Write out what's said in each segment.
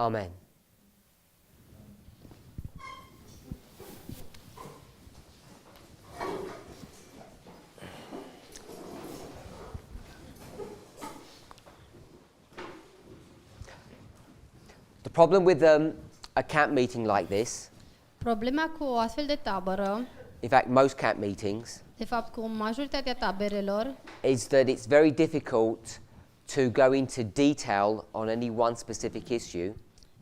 Amen. The problem with a camp meeting like this, Problema cu o astfel de tabără, in fact most camp meetings, de fapt cu majoritatea taberelor, is that it's very difficult to go into detail on any one specific issue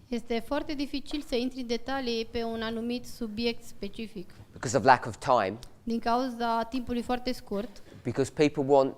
este foarte dificil să intri în detalii pe un anumit subiect specific. because of lack of time, Din cauza timpului foarte scurt, because people want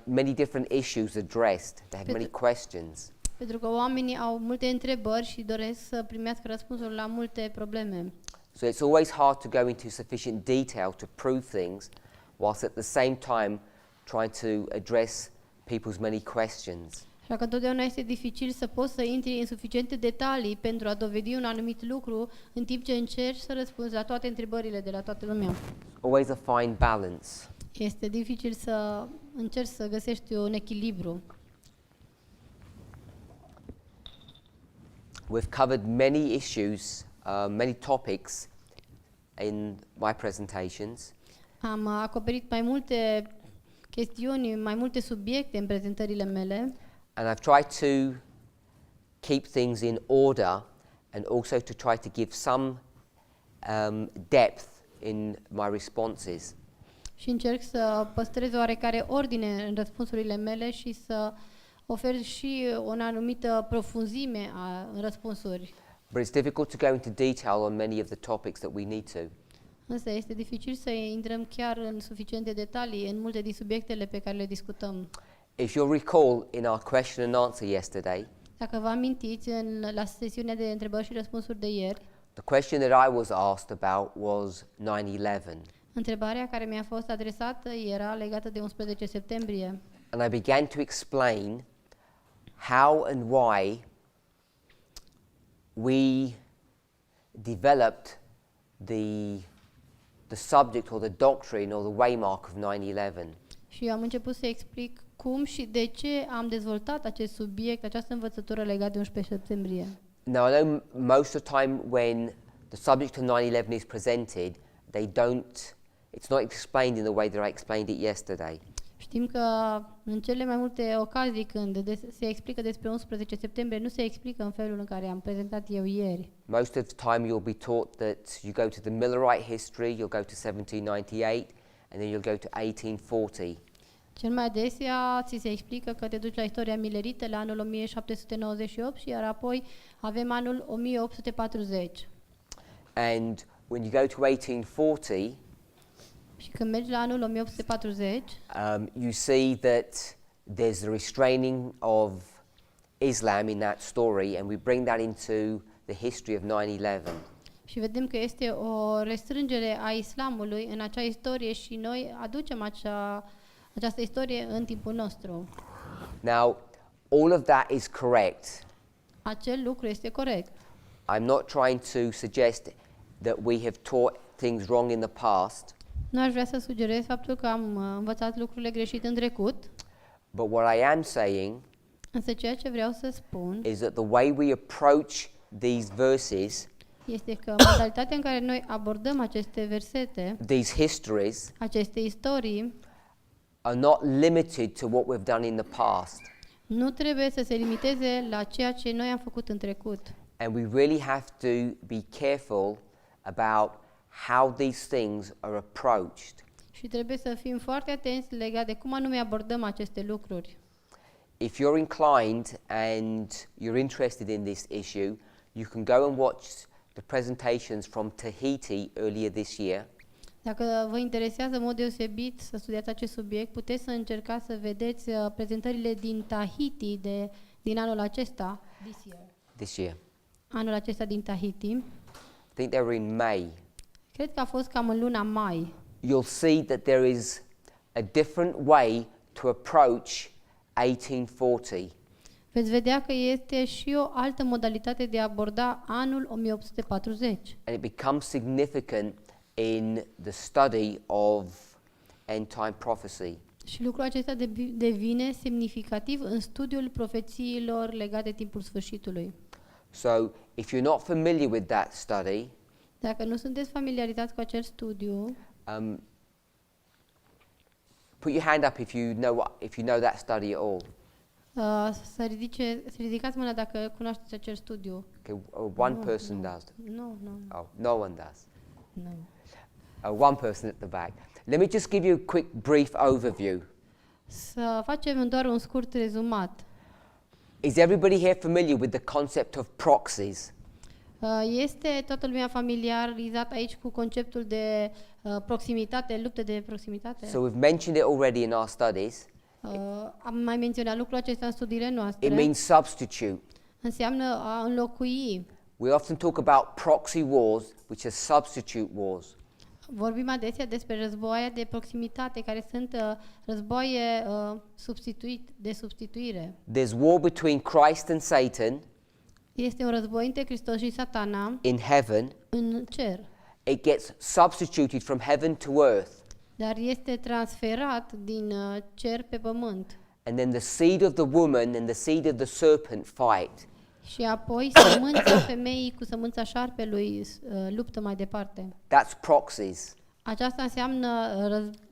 many different issues addressed. They have many questions. pentru că oamenii au multe întrebări și doresc să primească răspunsuri la multe probleme. So it's always hard to go into sufficient detail to prove things, whilst at the same time trying to address people's many questions. Așa că întotdeauna este dificil să poți să intri în suficiente detalii pentru a dovedi un anumit lucru, în timp ce încerci să răspunzi la toate întrebările de la toată lumea. Always a fine balance. Este dificil să încerci să găsești un echilibru. We've covered many issues, many topics in my presentations, Am acoperit mai multe chestiuni, mai multe subiecte în prezentările mele and I've tried to keep things in order and also to try to give some depth in my responses. și încerc să păstrez oarecare ordine în răspunsurile mele și să ofer și o anumită profunzime în răspunsuri. But it's difficult to go into detail on many of the topics that we need to. Însă este dificil să intrăm chiar în suficiente detalii în multe din subiectele pe care le discutăm. If you'll recall in our question and answer yesterday, Dacă vă amintiți, la sesiunea de întrebări și răspunsuri de ieri, the question that I was asked about was 9/11. întrebarea care mi-a fost adresată era legată de 11 septembrie. And I began to explain how and why we developed the subject or the doctrine or the waymark of 9/11. Și am început să explic cum și de ce am dezvoltat acest subiect, această învățătură legată de 11 septembrie. Now I know most of the time when the subject of 9/11 is presented, it's not explained in the way that I explained it yesterday. Știm că în cele mai multe ocazii când se explică despre 11 septembrie, nu se explică în felul în care am prezentat eu ieri. Most of the time you'll be taught that you go to the Millerite history, you'll go to 1798, and then you'll go to 1840. Cel mai adesea ți se explică că te duci la istoria milerită la anul 1798 și iar apoi avem anul 1840. And when you go to 1840, Și când mergi la anul 1840, you see that there's the restraining of Islam in that story, and we bring that into the history of 9/11. și vedem că este o restrângere a islamului în acea istorie și noi aducem această istorie în timpul nostru. Now, all of that is correct. Acel lucru este corect. I'm not trying to suggest that we have taught things wrong in the past, Nu aș vrea să sugerez faptul că am învățat lucrurile greșite în trecut, but what I am saying însă ceea ce vreau să spun is that the way we approach these verses, este că modalitatea în care noi abordăm aceste versete, these histories, aceste istorii, are not limited to what we've done in the past. nu trebuie să se limiteze la ceea ce noi am făcut în trecut. And we really have to be careful about how these things are approached. Și trebuie să fim foarte atenți legat de cum anume abordăm aceste lucruri. If you're inclined and you're interested in this issue, you can go and watch the presentations from Tahiti earlier this year. Dacă vă interesează în mod deosebit să studiați acest subiect, puteți să încercați să vedeți prezentările din Tahiti din anul acesta, This year. anul acesta din Tahiti. I think they were in May. Cred că a fost cam în luna mai. You'll see that there is a different way to approach 1840. Veți vedea că este și o altă modalitate de a aborda anul 1840. And it becomes significant in the study of end time prophecy. Și lucrul acesta devine semnificativ în studiul profețiilor legate de timpul sfârșitului. So if you're not familiar with that study, Dacă nu sunteți familiarizați cu acest studiu, put your hand up if you know that study at all. să ridicați mâna dacă cunoașteți acest studiu. Okay, one person does. Nu. Oh, no one does. Nu. One person at the back. Let me just give you a quick, brief overview. Să facem doar un scurt rezumat. Is everybody here familiar with the concept of proxies? Este toată lumea familiarizată aici cu conceptul de proximitate, lupte de proximitate? So we've mentioned it already in our studies. Am mai menționat lucrul acesta în studiile noastre. It means substitute. Înseamnă a înlocui. We often talk about proxy wars, which are substitute wars. Vorbim adesea despre războaie de proximitate, care sunt războaie de substituire. There's war between Christ and Satan Este un război între Hristos și Satana in heaven. în cer, It gets substituted from heaven to earth. dar este transferat din cer pe pământ. And then the seed of the woman and the seed of the serpent fight. Și apoi sămânța femeii cu sămânța șarpelui luptă mai departe. That's proxies. Aceasta înseamnă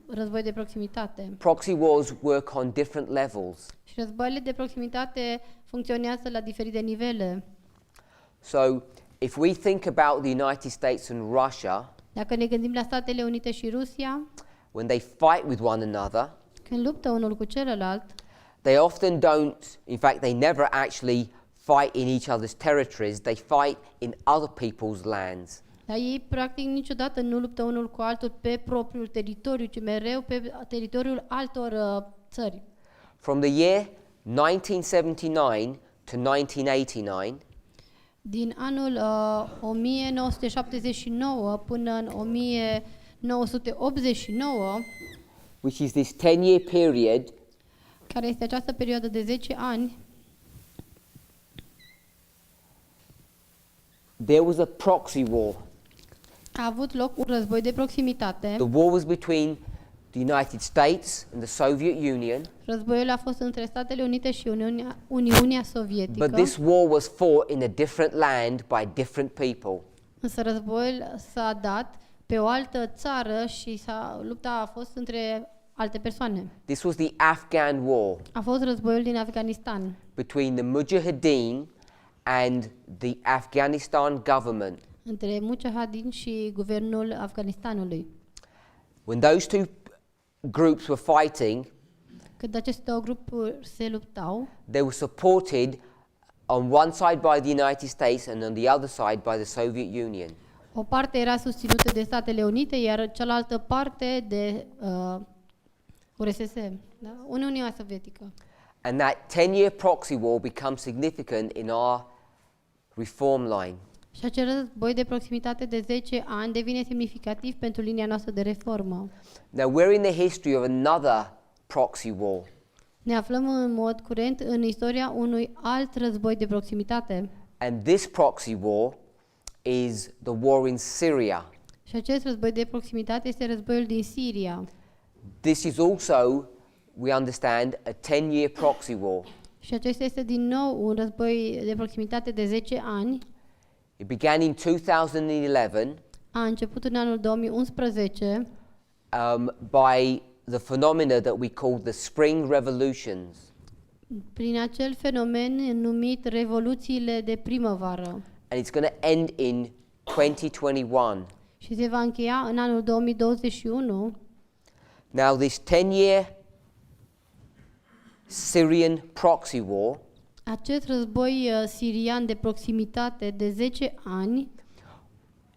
război de proximitate. Proxy wars work on different levels. Și războaiele de proximitate funcționează la diferite nivele. So, if we think about the United States and Russia, Dacă ne gândim la Statele Unite și Rusia, when they fight with one another, când luptă unul cu celălalt, they often don't, in fact, they never actually fight in each other's territories, they fight in other people's lands. dar ei practic niciodată nu luptă unul cu altul pe propriul teritoriu, ci mereu pe teritoriul altor țări. From the year 1979 to 1989, Din anul 1979 până în 1989, which is this 10-year period, care este această perioadă de 10 ani, there was a proxy war. a avut loc un război de proximitate. The war was between the United States and the Soviet Union, Războiul a fost între Statele Unite și Uniunea Sovietică, but this war was fought in a different land by different people. însă războiul s-a dat pe o altă țară și lupta a fost între alte persoane. This was the Afghan war A fost războiul din Afganistan, between the Mujahideen and the Afghanistan government. între Mujahideen și guvernul Afganistanului. When those two groups were fighting, Când aceste două grupuri se luptau, they were supported on one side by the United States and on the other side by the Soviet Union. o parte era susținută de Statele Unite, iar cealaltă parte de URSS, da? Uniunea Sovietică. And that 10-year proxy war becomes significant in our reform line. Și acel război de proximitate de 10 ani devine semnificativ pentru linia noastră de reformă. Now we're in the history of another proxy war. Ne aflăm în mod curent în istoria unui alt război de proximitate. And this proxy war is the war in Syria. Și acest război de proximitate este războiul din Siria. This is also, we understand, a 10-year proxy war. Și acesta este din nou un război de proximitate de 10 ani. It began in 2011 A început în anul 2011 by the phenomena that we call the Spring Revolutions. prin acel fenomen numit revoluțiile de primăvară. And it's going to end in 2021. Și se va încheia în anul 2021. Now this 10-year Syrian proxy war Acest război sirian de proximitate de 10 ani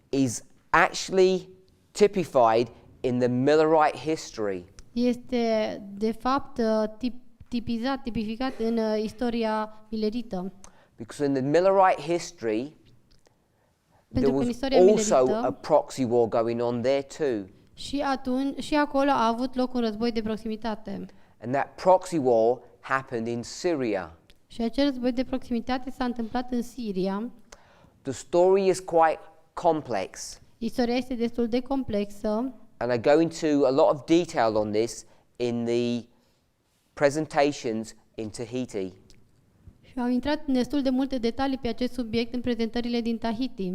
is actually typified in the Millerite history. este de fapt tipificat în istoria milerită. Because in the Millerite history, there Pentru că în was istoria also a milerită proxy war going on there too. și acolo a avut loc un război de proximitate. And that proxy war happened in Syria. Și acel război de proximitate s-a întâmplat în Siria. The story is quite complex, Istoria este destul de complexă and I go into a lot of detail on this in the presentations in Tahiti. Și au intrat în destul de multe detalii pe acest subiect în prezentările din Tahiti.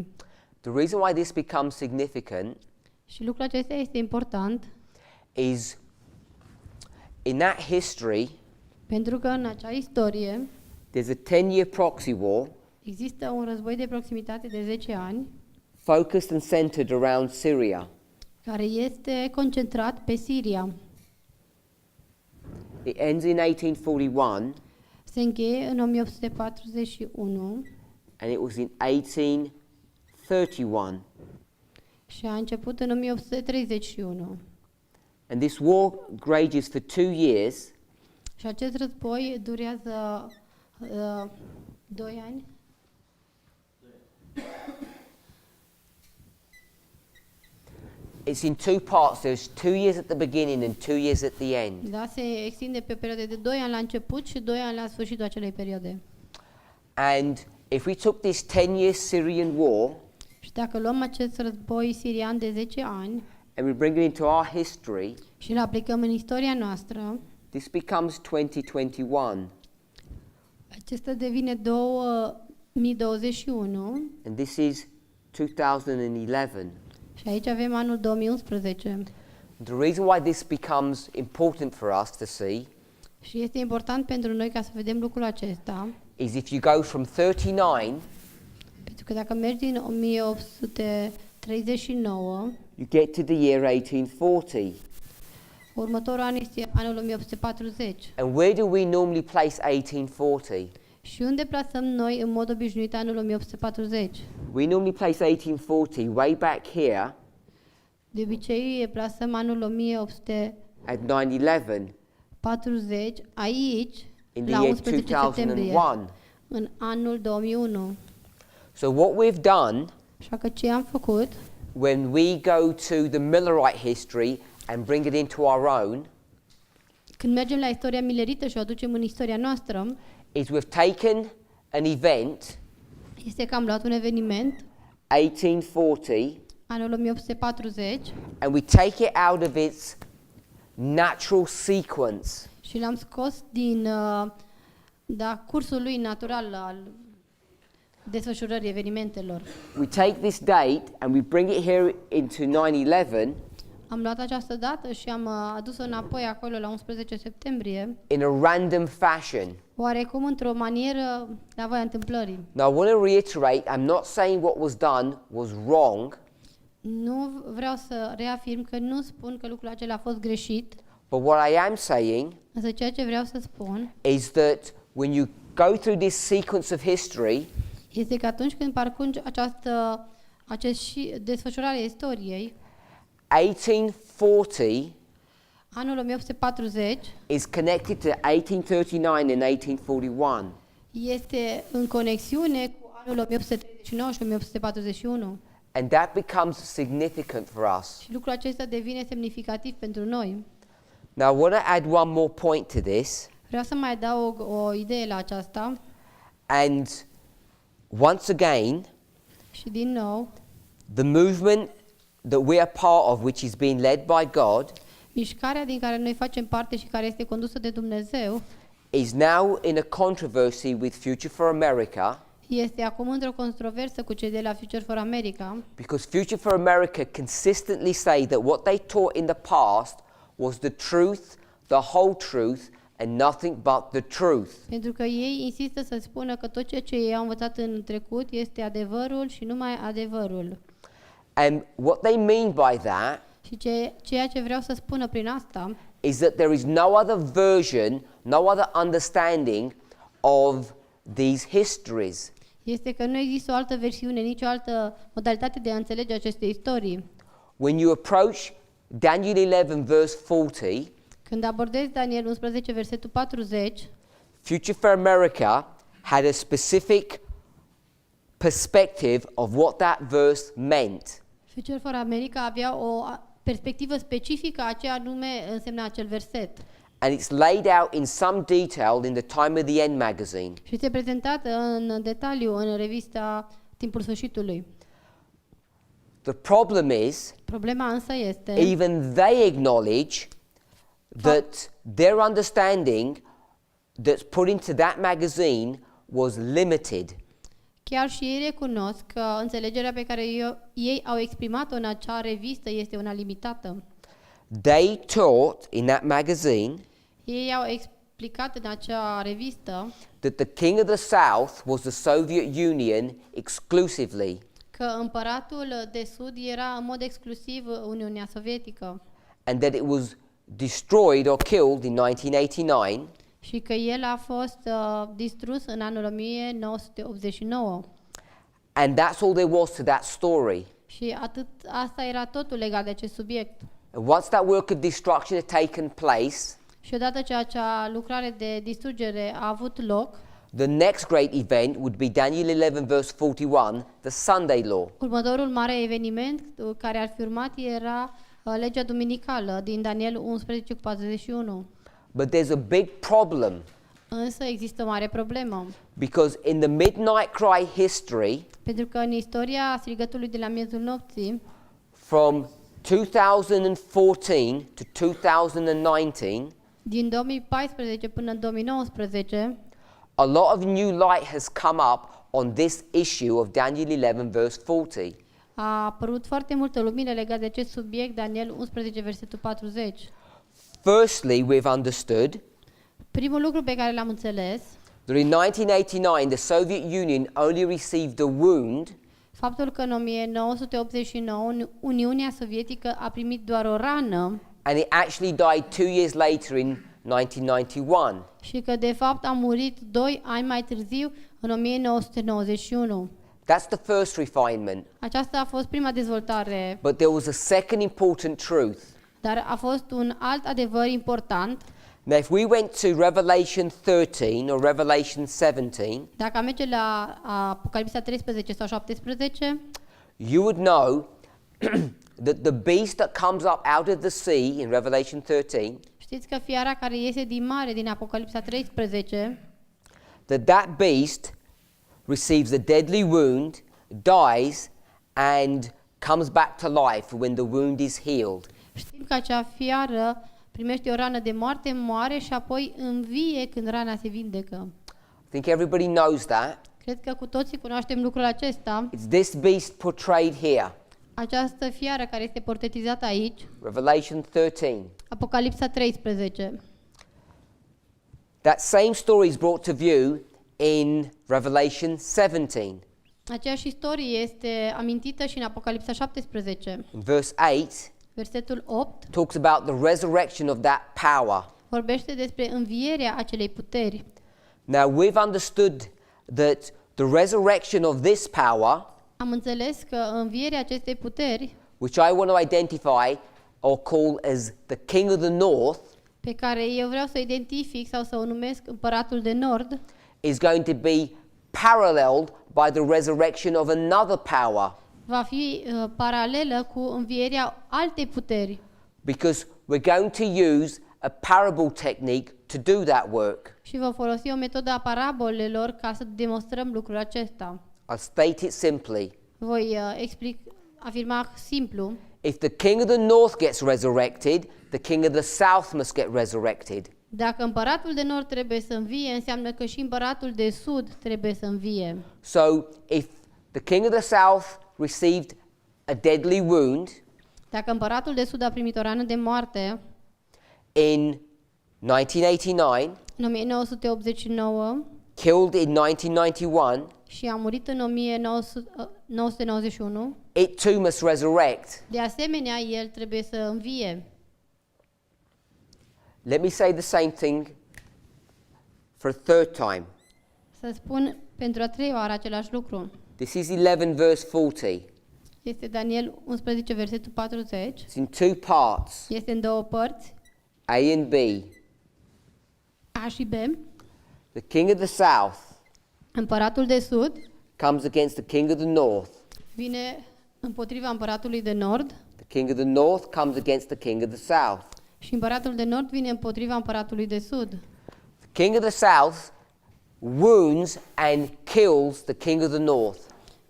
The reason why this becomes significant Și lucrul acesta este important is in that history, pentru că în acea istorie there's a 10-year proxy war există un război de proximitate de 10 ani focused and centered around Syria. care este concentrat pe Siria. It ends in 1841 Se încheie în 1841 and it was in 1831. și a început în 1831. And this war rages for 2 years Și acest război durează 2 ani. It's in 2 parts. There's 2 years at the beginning and 2 years at the end. Da, se extinde pe o perioadă de 2 ani la început și 2 ani la sfârșitul acelei perioade. And if we took this 10-year Syrian war Și dacă luăm acest război sirian de 10 ani and we bring it into our history, și îl aplicăm în istoria noastră, this becomes 2021. acesta devine 2021 And this is 2011. și aici avem anul 2011. The reason why this becomes important for us to see Și este important pentru noi ca să vedem lucrul acesta, is if you go from 39, pentru că dacă mergi din 1839, you get to the year 1840. următorul an este anul 1840. And where do we normally place 1840? Și unde plasăm noi în mod obișnuit anul 1840? We normally place 1840 way back here De obicei plasăm anul 1840 at 9/11 aici, in the la year 11 septembrie, 2001. în anul 2001. So what we've done Așa că ce am făcut, when we go to the Millerite history and bring it into our own când mergem la istoria milerită și o aducem în istoria noastră, is we've taken an event, este că am luat un eveniment, 1840, anul 1840, and we take it out of its natural sequence. și l-am scos din cursul lui natural al desfășurării evenimentelor. We take this date and we bring it here into 9/11 Am luat această dată și am adus-o înapoi acolo la 11 septembrie, in a random fashion. oarecum într-o manieră la voia întâmplării. Now I want to reiterate, I'm not saying what was done was wrong, Nu vreau să reafirm că nu spun că lucrul acela a fost greșit, but what I am saying însă ceea ce vreau să spun is that when you go through this sequence of history, este că atunci când parcurgi desfășurarea istoriei, 1840 anul 1840 is connected to 1839 and 1841. este în conexiune cu anul 1839 și 1841 And that becomes significant for us. și lucrul acesta devine semnificativ pentru noi. Now I want to add one more point to this. Vreau să mai adaug o idee la aceasta And once again, și din nou, the movement that we are part of, which is being led by God, mișcarea din care noi facem parte și care este condusă de Dumnezeu is now in a controversy with Future for America, este acum într-o controversă cu cei de la Future for America, because Future for America consistently say that what they taught in the past was the truth, the whole truth, and nothing but the truth. pentru că ei insistă să spună că tot ceea ce ei au învățat în trecut este adevărul și numai adevărul. And what they mean by that Și ceea ce vreau să spună prin asta is that there is no other version, no other understanding of these histories. este că nu există o altă versiune, nicio altă modalitate de a înțelege aceste istorii. When you approach Daniel 11 verse 40, Când abordezi Daniel 11, versetul 40, Future for America had a specific perspective of what that verse meant. Future for America avea o perspectivă specifică a ce anume însemna acel verset. And it's laid out in some detail in the Time of the End magazine. Și este prezentată în detaliu în revista Timpul Sfârșitului. The problem is, Problema însă este, even they acknowledge that their understanding that's put into that magazine was limited. Chiar și ei recunosc că înțelegerea pe care ei au exprimat-o în acea revistă este una limitată. They taught in that magazine Ei au explicat în acea revistă that the king of the South was the Soviet Union exclusively, că împăratul de Sud era în mod exclusiv Uniunea Sovietică and that it was destroyed or killed in 1989, și că el a fost distrus în anul 1989. and that's all there was to that story. Și asta era totul legat de acest subiect. And once that work of destruction had taken place, Și odată ce acea lucrare de distrugere a avut loc, the next great event would be Daniel 11 verse 41, the Sunday law. următorul mare eveniment care ar fi urmat era legea duminicală din Daniel 11:41. But there's a big problem, Însă există o mare problemă, because in the midnight cry history pentru că în istoria strigătului de la miezul nopții, from 2014 to 2019, din 2014 până în 2019, a lot of new light has come up on this issue of Daniel 11 verse 40. a apărut foarte multă lumină legată de acest subiect, Daniel 11, versetul 40. Firstly, we've understood Primul lucru pe care l-am înțeles, that in 1989 the Soviet Union only received a wound faptul că în 1989 Uniunea Sovietică a primit doar o rană and it actually died 2 years later in 1991. și că de fapt a murit 2 ani mai târziu, în 1991. That's the first refinement. Aceasta a fost prima dezvoltare, But there was a second important truth. dar a fost un alt adevăr important. Now, if we went to Revelation 13 or Revelation 17, Dacă am merge la Apocalipsa 13 sau 17, you would know that the beast that comes up out of the sea in Revelation 13, știți că fiara care iese din mare din Apocalipsa 13, that beast receives a deadly wound, dies, and comes back to life when the wound is healed. știm că acea fiară primește o rană de moarte, moare și apoi învie când rana se vindecă. I think everybody knows that. Cred că cu toții cunoaștem lucrul acesta. It's this beast portrayed here, Această fiară care este portretizată aici, Revelation 13. Apocalipsa 13. That same story is brought to view in Revelation 17. Aceeași istorie este amintită și în Apocalipsa 17. In verse 8, Versetul 8 talks about the resurrection of that power. vorbește despre învierea acelei puteri. Now, we've understood that the resurrection of this power, Am înțeles că învierea acestei puteri, which I want to identify or call as the King of the North, pe care eu vreau să o identific sau să o numesc Împăratul de Nord, is going to be paralleled by the resurrection of another power, va fi paralelă cu învierea altei puteri, because we're going to use a parable technique to do that work. și va folosi o metodă a parabolelor ca să demonstrăm lucrul acesta. I'll state it simply. Voi afirma simplu. If the King of the North gets resurrected, the King of the South must get resurrected. Dacă Împăratul de Nord trebuie să învie, înseamnă că și Împăratul de Sud trebuie să învie. So if the King of the South received a deadly wound Dacă Împăratul de Sud a primit o rană de moarte in 1989, în 1989 killed in 1991, și a murit în 1991, it too must resurrect. de asemenea, el trebuie să învie. Let me say the same thing for a third time. Să spun pentru a treia oară același lucru. This is 11 verse 40. Este Daniel 11, versetul 40. It's in two parts, Este în două părți, A and B. A și B. The King of the South Împăratul de Sud comes against the King of the North. vine împotriva Împăratului de Nord The King of the North comes against the King of the South. și Împăratul de Nord vine împotriva Împăratului de Sud. The King of the South wounds and kills the King of the North.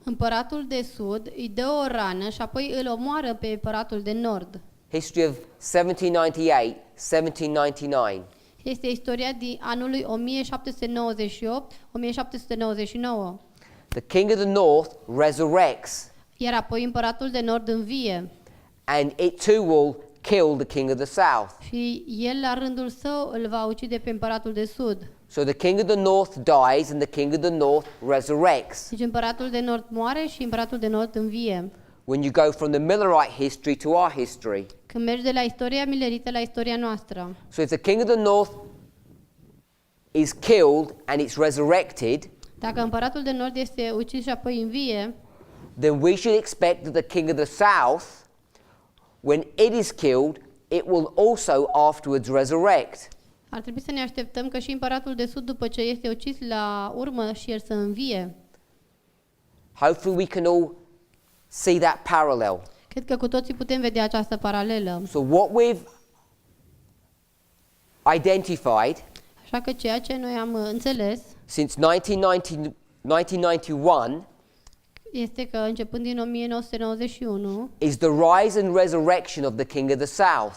Împăratul de Sud îi dă o rană și apoi îl omoară pe Împăratul de Nord. History of 1798, 1799. Este istoria din anului 1798-1799. The king of the north resurrects, Iar apoi împăratul de nord învie and it too will kill the king of the south. și el la rândul său îl va ucide pe împăratul de sud. So the king of the north dies, and the king of the north resurrects. Deci împăratul de nord moare și împăratul de nord învie. When you go from the Millerite history to our history, Când mergi de la istoria milerită la istoria noastră. so if the king of the north is killed and it's resurrected, Dacă împăratul de nord este ucis și apoi învie, then we should expect that the king of the south, when it is killed, it will also afterwards resurrect. ar trebui să ne așteptăm că și împăratul de sud, după ce este ucis la urmă și el să învie. Hopefully we can all see that parallel. Cred că cu toții putem vedea această paralelă. So what we've identified Așa că ceea ce noi am înțeles since 1991 este că începând din 1991 is the rise and resurrection of the king of the south.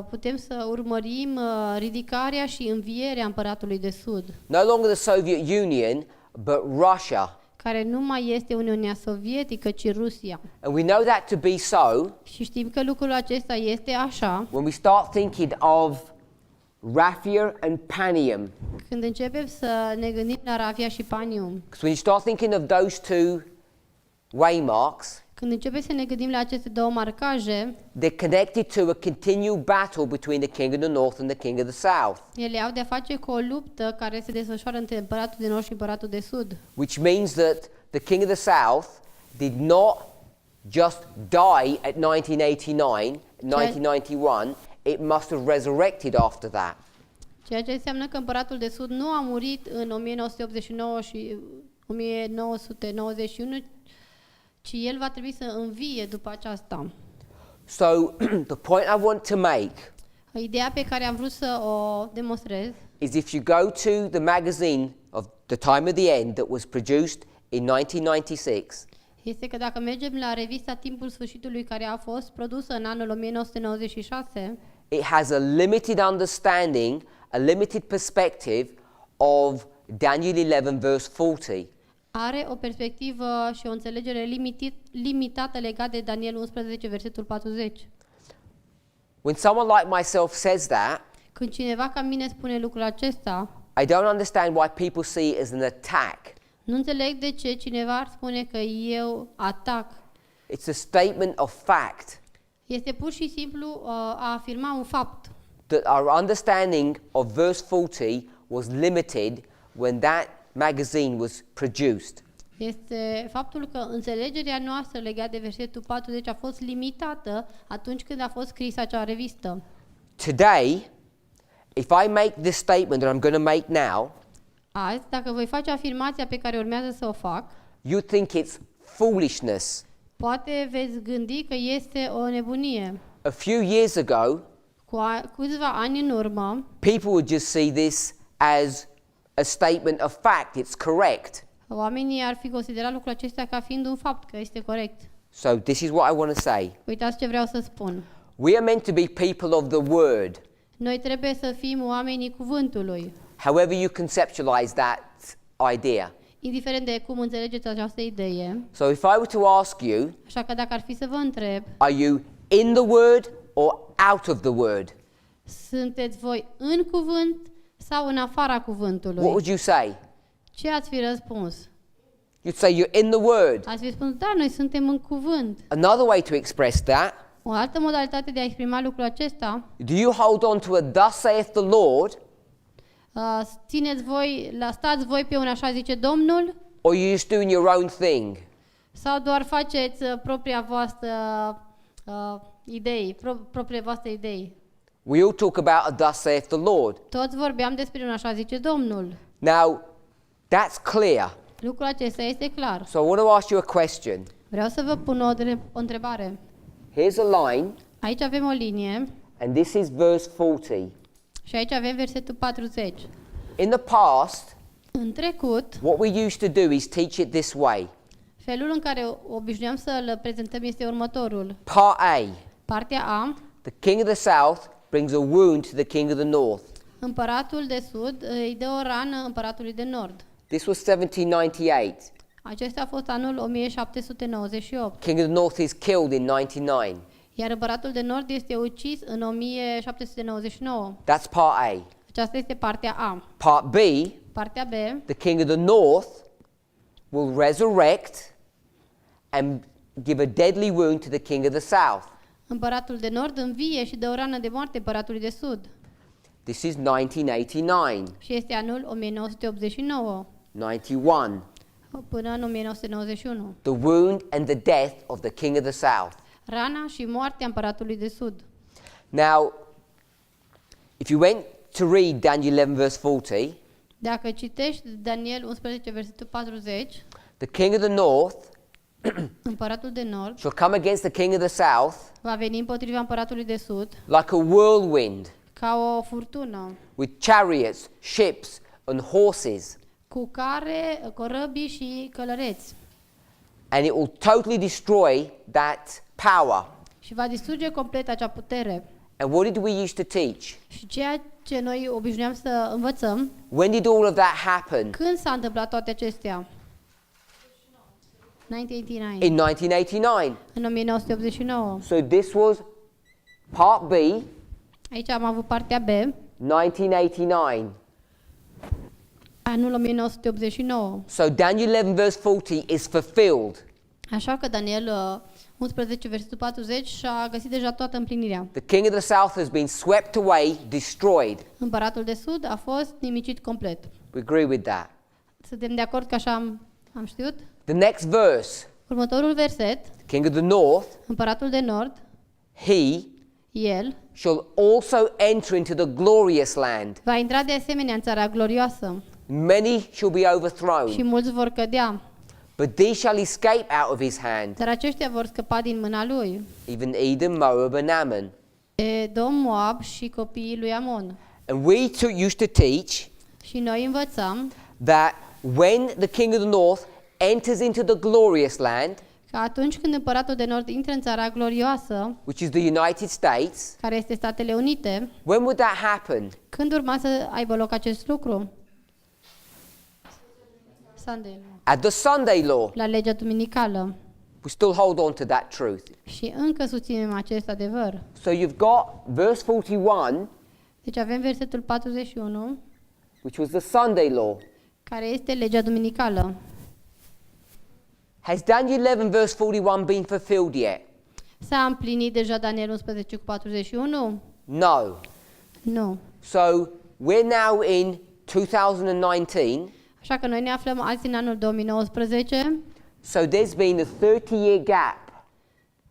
putem să urmărim ridicarea și învierea împăratului de sud, No longer the Soviet Union, but Russia. care nu mai este Uniunea Sovietică, ci Rusia. And we know that to be so Și știm că lucrul acesta este așa when we start thinking of Raphia and Panium. când începem să ne gândim la Ravia și Panium. Because when you start thinking of those two waymarks, Când începem să ne gândim la aceste două marcaje, they're connected to a continual battle between the king of the north and the king of the south, ele au de-a face cu o luptă care se desfășoară între împăratul de nord și împăratul de sud. which means that the king of the south did not just die at 1991, it must have resurrected after that. Ceea ce înseamnă că împăratul de sud nu a murit în 1989 și 1991, ci el va trebui să învie după aceasta. So the point I want to make Ideea pe care am vrut să o demonstrez is if you go to the magazine of The Time of the End that was produced in 1996, este că dacă mergem la revista Timpul Sfârșitului, care a fost produsă în anul 1996, it has a limited understanding, a limited perspective of Daniel 11 verse 40. are o perspectivă și o înțelegere limitată legată de Daniel 11, versetul 40. When someone like myself says that, Când cineva ca mine spune lucrul acesta, I don't understand why people see it as an attack. nu înțeleg de ce cineva ar spune că eu atac. It's a statement of fact Este pur și simplu a afirma un fapt. that our understanding of verse 40 was limited when that magazine was produced. Este faptul că înțelegerea noastră legată de versetul 40 a fost limitată atunci când a fost scrisă acea revistă. Today, if I make this statement that I'm going to make now, Azi, dacă voi face afirmația pe care urmează să o fac, you think it's foolishness. poate veți gândi că este o nebunie. A few years ago, Câțiva ani în urmă, people would just see this as a statement of fact, it's correct. oamenii ar fi considerat lucrul acesta ca fiind un fapt, că este corect. So this is what I want to say. Uitați ce vreau să spun. We are meant to be people of the word, Noi trebuie să fim oamenii cuvântului, however you conceptualize that idea. indiferent de cum înțelegeți această idee. So if I were to ask you, Așa că dacă ar fi să vă întreb, are you in the word or out of the word? sunteți voi în cuvânt sau în afara What cuvântului? would you say? Ce ați fi răspuns? You'd say you're in the word. Ați fi spus, da, noi suntem în cuvânt. Another way to express that, O altă modalitate de a exprima lucrul acesta, do you hold on to a thus saith the Lord, stați voi pe un așa zice Domnul, or you just doing your own thing? sau doar faceți propria voastră propria voastră idei? We all talk about a thus saith the Lord. Toți vorbeam despre un așa zice Domnul. Now, that's clear. Lucrul acesta este clar. So I want to ask you a question. Vreau să vă pun o întrebare. Here's a line, Aici avem o linie and this is verse 40. și aici avem versetul 40. In the past, În trecut, what we used to do is teach it this way. felul în care obișnuiam să-l prezentăm este următorul. Part A, Partea A, the king of the south brings a wound to the king of the north. Împăratul de sud îi dă o rană împăratului de nord. This was 1798. Acesta a fost anul 1798. King of the North is killed in 99. Iar împăratul de nord este ucis în 1799. That's part A. Aceasta este partea A. Part B, Partea B, the king of the north will resurrect and give a deadly wound to the king of the south. împăratul de nord învie și dă o rană de moarte împăratului de sud. This is 1989, Și este anul 1989 91. până în 1991. The wound and the death of the king of the south. Rana și moartea împăratului de sud. Now, if you went to read Daniel 11 verse 40, Dacă citești Daniel 11, versetul 40, the king of the north împăratul de nord shall come against the king of the south va veni împotriva împăratului de sud like a whirlwind, ca o furtună, with chariots, ships, and horses, cu care, corăbii și călăreți, and it will totally destroy that power. și va distruge complet acea putere. And what did we used to teach? Și ceea ce noi obișnuiam să învățăm, When did all of that happen? când s-a întâmplat toate acestea? 1989. In 1989. În 1989. So this was part B, Aici am avut partea B, 1989. anul 1989. So Daniel 11 verse 40 is fulfilled. Așa că Daniel 11, versetul 40 și-a găsit deja toată împlinirea. The king of the south has been swept away, destroyed. Împăratul de sud a fost nimicit complet. We agree with that. Suntem de acord că așa am știut? The next verse, Următorul verset, the king of the north, împăratul de nord, he el, shall also enter into the glorious land. va intra de asemenea în țara glorioasă Many shall be și overthrown, mulți vor cădea, but these shall escape out of his hand, dar aceștia vor scăpa din mâna lui. even Edom, Moab, and Ammon. Edom, Moab și copiii lui Amon. And we used to teach Și noi învățăm that when the king of the north enters into the glorious land, că atunci când împăratul de nord intră în țara glorioasă, which is the United States, care este Statele Unite, when would that happen? când urma să aibă loc acest lucru? Sunday, At the Sunday law. la legea duminicală. We still hold on to that truth. Și încă susținem acest adevăr. So you've got verse 41, Deci avem versetul 41, which was the Sunday law. care este legea duminicală. Has Daniel 11 verse 41 been fulfilled yet? S-a împlinit deja Daniel 11 cu 41? No. Nu. So we're now in 2019. Așa că noi ne aflăm azi în anul 2019, So there's been a 30-year gap.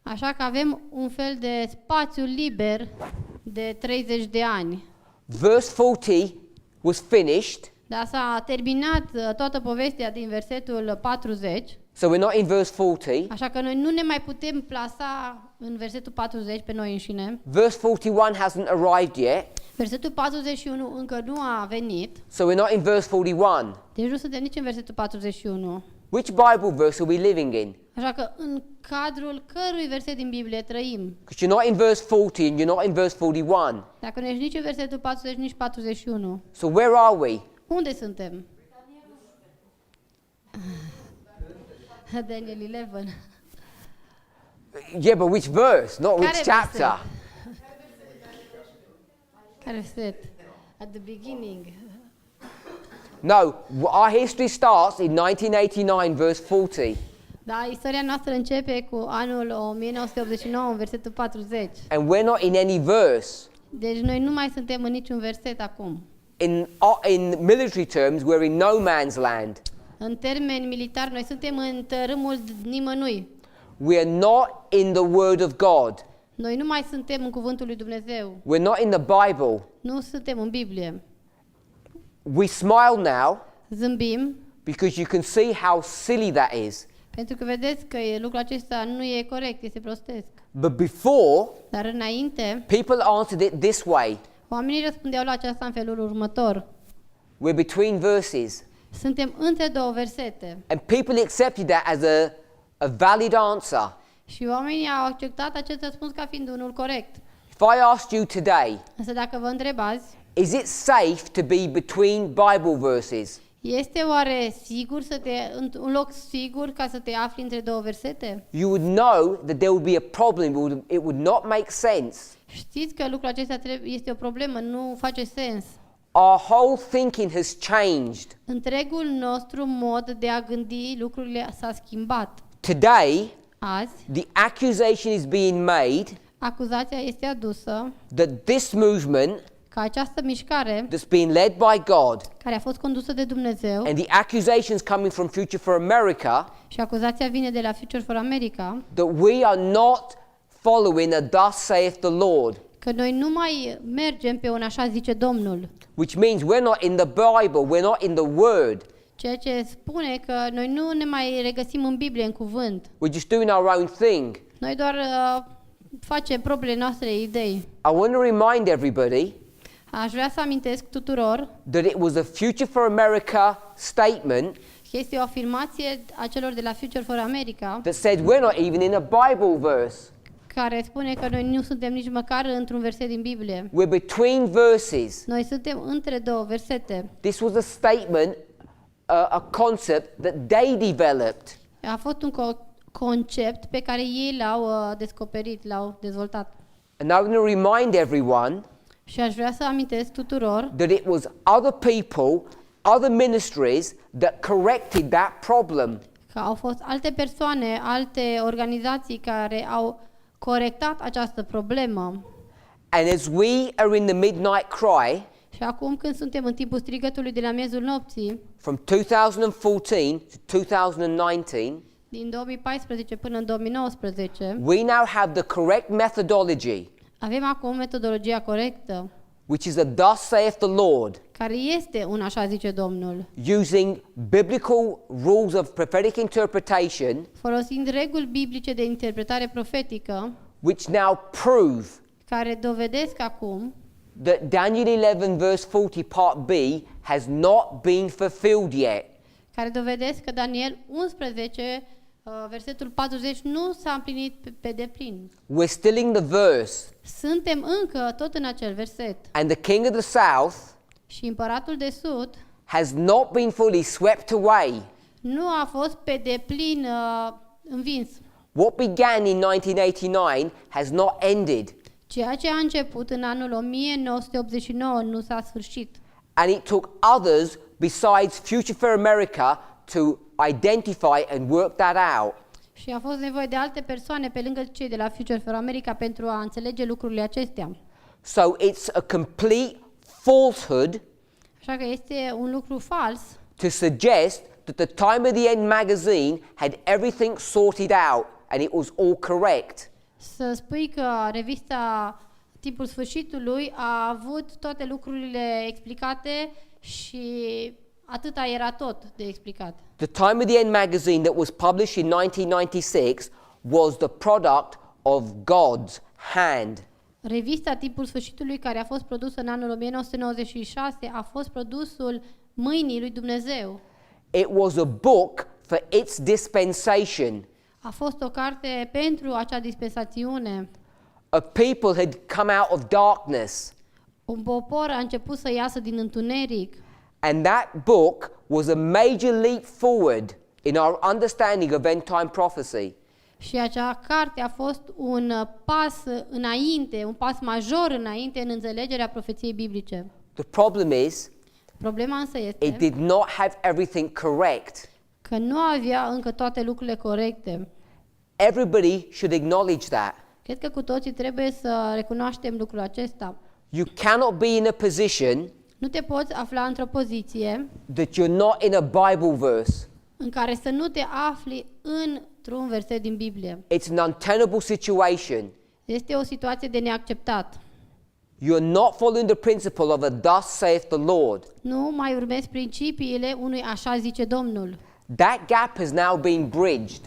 așa că avem un fel de spațiu liber de 30 de ani. Verse 40 was finished. Dar s-a terminat toată povestea din versetul 40, So we're not in verse 40. așa că noi nu ne mai putem plasa în versetul 40 pe noi înșine. Verse 41 hasn't arrived yet. Versetul 41 încă nu a venit, So we're not in verse 41. deci nu suntem nici în versetul 41. Which Bible verse are we living in? Așa că în cadrul cărui verset din Biblie trăim? Because you're not in verse 40 and you're not in verse 41. Dacă nu ești nici în versetul 40, nici 41. So where are we? Unde suntem? Daniel 11. Yeah, but which verse? Not which Care chapter. verset? Care verset? At the beginning. No, our history starts in 1989, verse 40. Da, istoria noastră începe cu anul 1989, în versetul 40. And we're not in any verse. Deci noi nu mai suntem în niciun verset acum. In military terms, we're in no man's land. În termeni militari, noi suntem în tărâmul nimănui. We're not in the Word of God. Noi nu mai suntem în cuvântul lui Dumnezeu. We're not in the Bible. Nu suntem în Biblie. We smile now Zâmbim, because you can see how silly that is. pentru că vedeți că lucrul acesta nu e corect, este prostesc. But before, Dar înainte, people answered it this way. oamenii răspundeau la aceasta în felul următor. We're between verses. Suntem între două versete. And people accepted that as a valid answer. Și oamenii au acceptat acest răspuns ca fiind unul corect. If I asked you today, Însă dacă vă întreb azi, Is it safe to be between Bible verses? Este oare sigur un loc sigur ca să te afli între două versete? You would know that there would be a problem. It would not make sense. Știți că lucrul acesta este o problemă, nu face sens. Our whole thinking has changed. Întregul nostru mod de a gândi lucrurile s-a schimbat. Today, Azi, the accusation is being made acuzația este adusă that this movement că această mișcare that's being led by God care a fost condusă de Dumnezeu and the accusations coming from Future for America și acuzația vine de la Future for America, that we are not following a thus saith the Lord, că noi nu mai mergem pe un așa zice Domnul, which means we're not in the Bible, we're not in the Word. ceea ce spune că noi nu ne mai regăsim în Biblie, în cuvânt. We're just doing our own thing. Noi doar facem propriile noastre idei. I want to remind everybody Aș vrea să amintesc tuturor that it was a Future for America statement că este o afirmație a celor de la Future for America that said we're not even in a Bible verse. care spune că noi nu suntem nici măcar într-un verset din Biblie. We're between verses. Noi suntem între două versete. This was a statement, a concept that they developed. A fost un concept pe care ei l-au descoperit, l-au dezvoltat. And I'm going to remind everyone Și aș vrea să amintesc tuturor that it was other people, other ministries that corrected that problem. că au fost alte persoane, alte organizații care au corectat această problemă. And as we are in the midnight cry, Și acum când suntem în timpul strigătului de la miezul nopții, from 2014 to 2019, din 2014 până în 2019, we now have the correct methodology, avem acum metodologia corectă, which is a thus saith the Lord, care este un așa zice Domnul, using biblical rules of prophetic interpretation, folosind reguli biblice de interpretare profetică, which now prove care dovedesc acum that Daniel 11 verse 40 part B has not been fulfilled yet. care dovedesc că Daniel 11, versetul 40, nu s-a împlinit pe deplin. We're still in the verse, Suntem încă tot în acel verset. and the king of the south Și împăratul de sud has not been fully swept away. nu a fost pe deplin învins. What began in 1989 has not ended, Ceea ce a început în anul 1989 nu s-a sfârșit. and it took others besides Future for America to identify and work that out. Și a fost nevoie de alte persoane pe lângă cei de la Future for America pentru a înțelege lucrurile acestea. So it's a complete falsehood Așa că este un lucru fals to suggest that the Time of the End magazine had everything sorted out and it was all correct. să spui că revista Timpul Sfârșitului a avut toate lucrurile explicate și atâta era tot de explicat. The Time of the End magazine that was published in 1996 was the product of God's hand. Revista Timpul Sfârșitului, care a fost produsă în anul 1996, a fost produsul mâinii lui Dumnezeu. It was a book for its dispensation. A fost o carte pentru acea dispensațiune. A people had come out of darkness, Un popor a început să iasă din întuneric and that book was a major leap forward in our understanding of end time prophecy. și acea carte a fost un pas înainte, un pas major înainte în înțelegerea profeției biblice. The problem is, Problema însă it este did not have everything correct. că nu avea încă toate lucrurile corecte. Everybody should acknowledge that. Cred că cu toții trebuie să recunoaștem lucrul acesta. You cannot be in a position Nu te poți afla într-o poziție that you're not in a Bible verse. în care să nu te afli într-un verset din Biblie. It's an untenable situation. Este o situație de neacceptat. You're not following the principle of a thus saith the Lord. Nu mai urmezi principiile unui așa zice Domnul. That gap has now been bridged.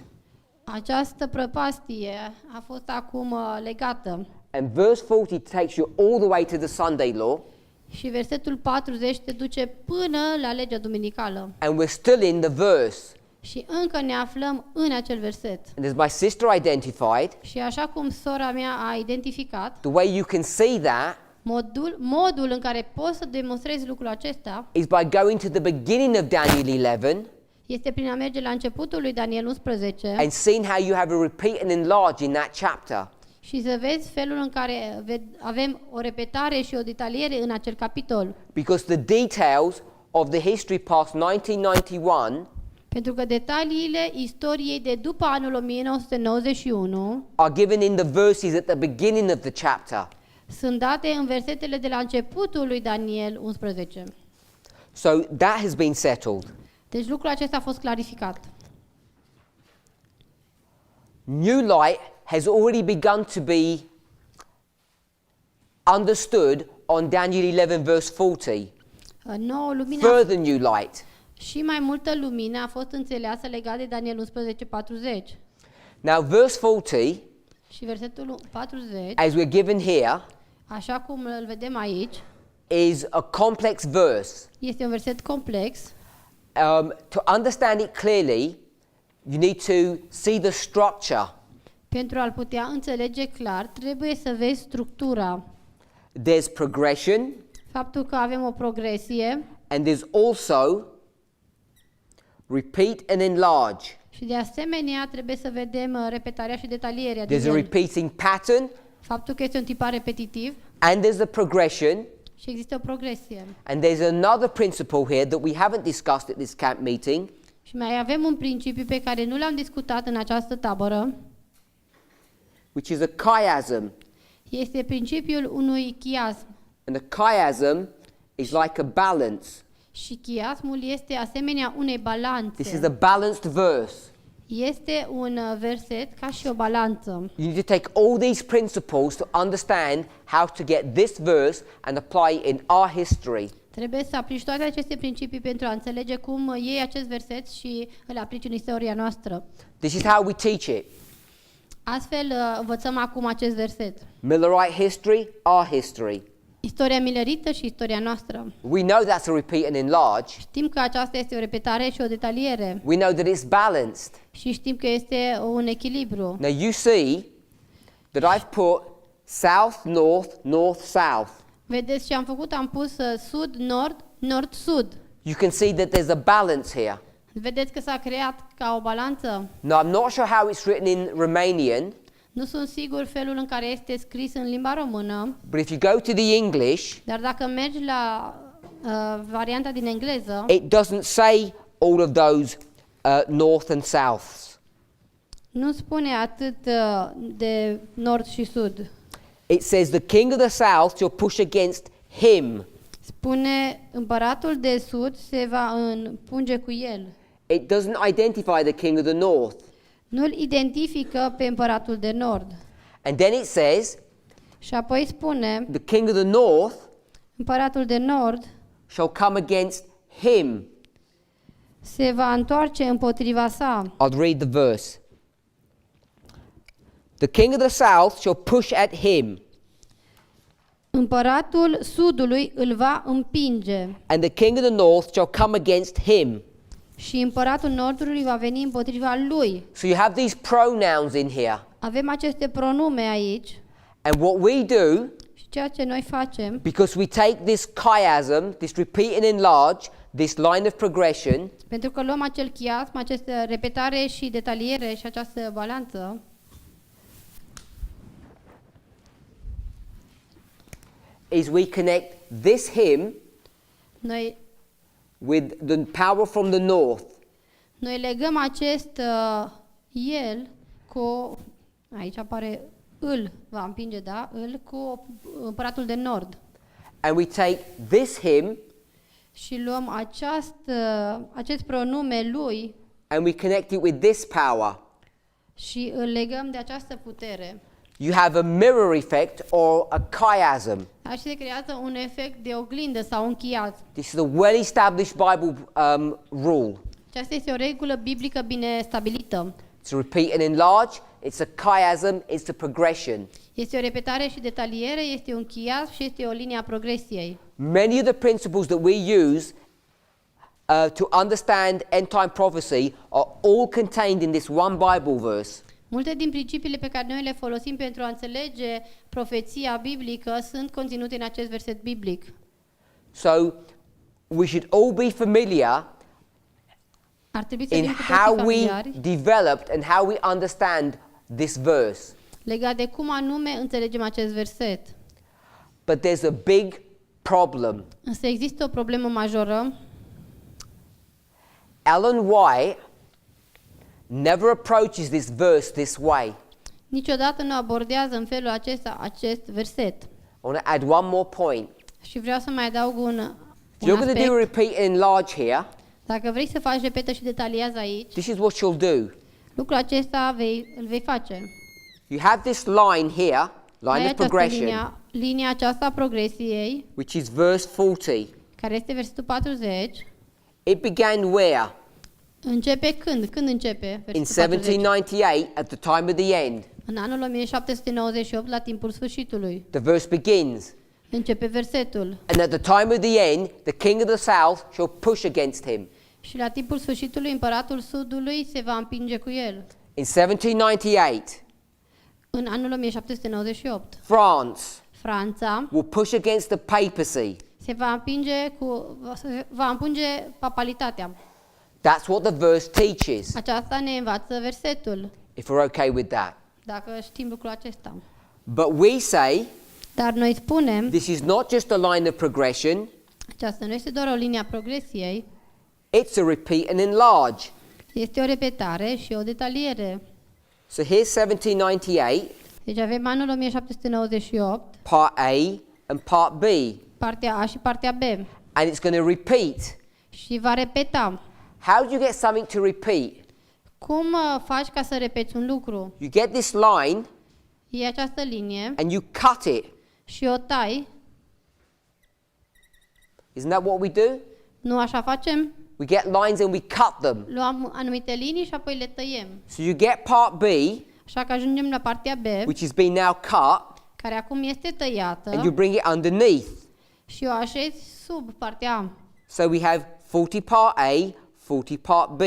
Această prăpastie a fost acum legată. And verse 40 takes you all the way to the Sunday law. Și versetul 40 te duce până la legea duminicală. And we're still in the verse. Și încă ne aflăm în acel verset. And as my sister identified, Și așa cum sora mea a identificat, the way you can see that Modul în care poți să demonstrezi lucrul acesta is by going to the beginning of Daniel 11 este prin a merge la începutul lui Daniel 11 and seeing how you have a repeat and enlarge in that chapter. și să vezi felul în care avem o repetare și o detaliere în acel capitol. Because the details of the history past 1991 Pentru că detaliile istoriei de după anul 1991 are given in the verses at the beginning of the chapter. sunt date în versetele de la începutul lui Daniel 11. So that has been settled. Deci lucrul acesta a fost clarificat. New light has already begun to be understood on Daniel 11 verse 40. Nouă lumină Further new light. și mai multă lumină a fost înțeleasă legat de Daniel 11:40. Now verse 40, Și versetul 40, as we're given here, așa cum îl vedem aici, is a complex verse. este un verset complex. To understand it clearly, you need to see the structure. Pentru a-l putea înțelege clar, trebuie să vezi structura. There's progression, Faptul că avem o progresie and there's also repeat and enlarge. și de asemenea trebuie să vedem repetarea și detalierea din There's a el. repeating pattern, Faptul că este un tipar repetitiv and there's a progression, și există o progresie. and there's another principle here that we haven't discussed at this camp meeting, Și mai avem un principiu pe care nu l-am discutat în această tabără. which is a chiasm. Este principiul unui chiasm. And a chiasm is like a balance. Și chiasmul este asemenea unei balanțe. This is a balanced verse. Este un verset ca și o balanță. You need to take all these principles to understand how to get this verse and apply it in our history. Trebuie să aplici toate aceste principii pentru a înțelege cum iei acest verset și îl aplici în istoria noastră. This is how we teach it. Astfel învățăm acum acest verset. Millerite history, our history. Istoria milerită și istoria noastră. We know that's a repeat and enlarge. Știm că aceasta este o repetare și o detaliere. We know that it's balanced. Și știm că este un echilibru. Now you see that I've put south, north, north, south. Vedeți ce am făcut? Am pus sud-nord, nord-sud. You can see that there's a balance here. Vedeți că s-a creat ca o balanță. Now I'm not sure how it's written in Romanian, Nu sunt sigur felul în care este scris în limba română, but if you go to the English, dar dacă mergi la varianta din engleză, it doesn't say all of those north and souths. nu spune atât de nord și sud. It says the king of the south shall push against him. Spune împăratul de sud se va împunge cu el. It doesn't identify the king of the north. Nu-l identifică pe împăratul de nord. And then it says Și apoi spune, the king of the north împăratul de nord shall come against him. se va întoarce împotriva sa. I'll read the verse. The king of the south shall push at him, Împăratul sudului îl va împinge and the king of the north shall come against him. și împăratul nordului va veni împotriva lui. So you have these pronouns in here. Avem aceste pronume aici And what we do, și ceea ce noi facem, because we take this chiasm, this repeat and enlarge, this line of progression, pentru că luăm acel chiasm, această repetare și detaliere și această balanță, is we connect this hymn noi with the power from the north. Noi legăm acest el cu, aici apare îl, va împinge, da, îl cu împăratul de nord. And we take this hymn Și luăm acest pronume lui and we connect it with this power. și îl legăm de această putere. You have a mirror effect or a chiasm. Așa se creează un efect de oglindă sau un chiasm. This is a well-established Bible rule. Aceasta este o regulă biblică bine stabilită. It's a repeat and enlarge, it's a chiasm, it's a progression. Este o repetare și detaliere, este un chiasm și este o linie a progresiei. Many of the principles that we use to understand end-time prophecy are all contained in this one Bible verse. Multe din principiile pe care noi le folosim pentru a înțelege profeția biblică sunt conținute în acest verset biblic. So we should all be familiar Ar trebui să in fim cu toții how we familiari developed and how we understand this verse. legat de cum anume înțelegem acest verset. But there's a big problem. Însă există o problemă majoră. Ellen White never approaches this verse this way. Niciodată nu abordează în felul acesta acest verset. I want to add one more point. Și vreau să mai adaug un If you're going to do a aspect. repeat and enlarge here, Dacă vrei să faci repetă și detaliază aici, this is what you'll do. lucrul acesta îl vei face. You have this line here, Ai line of această progression, linia aceasta a progresiei, which is verse 40. care este versetul 40. It began where? Începe când? Când începe In versetul 40? 1798, at the time of the end. În anul 1798, la timpul sfârșitului. The verse begins. Începe versetul. And at the time of the end, the king of the south shall push against him. Și la timpul sfârșitului, împăratul sudului se va împinge cu el. In 1798, În anul 1798, France Franța will push against the papacy. se va împinge papalitatea. That's what the verse teaches, Aceasta ne învață versetul, if we're okay with that. dacă știm lucrul acesta. But we say Dar noi spunem, this is not just a line of progression, aceasta nu este doar o linie a progresiei, it's a repeat and enlarge. este o repetare și o detaliere. So here's 1798, Deci avem anul 1798, part A and part B, partea A și partea B. and it's going to repeat. Și va repeta. How do you get something to repeat? Cum faci ca să repeți un lucru? You get this line Iei această linie and you cut it. și o tai. Isn't that what we do? Nu așa facem? We get lines and we cut them. Luăm anumite linii și apoi le tăiem. So you get part B, Așa că ajungem la partea B, which has been now cut, care acum este tăiată, and you bring it underneath. și o așezi sub partea A. So we have 40 part A, 40 part B.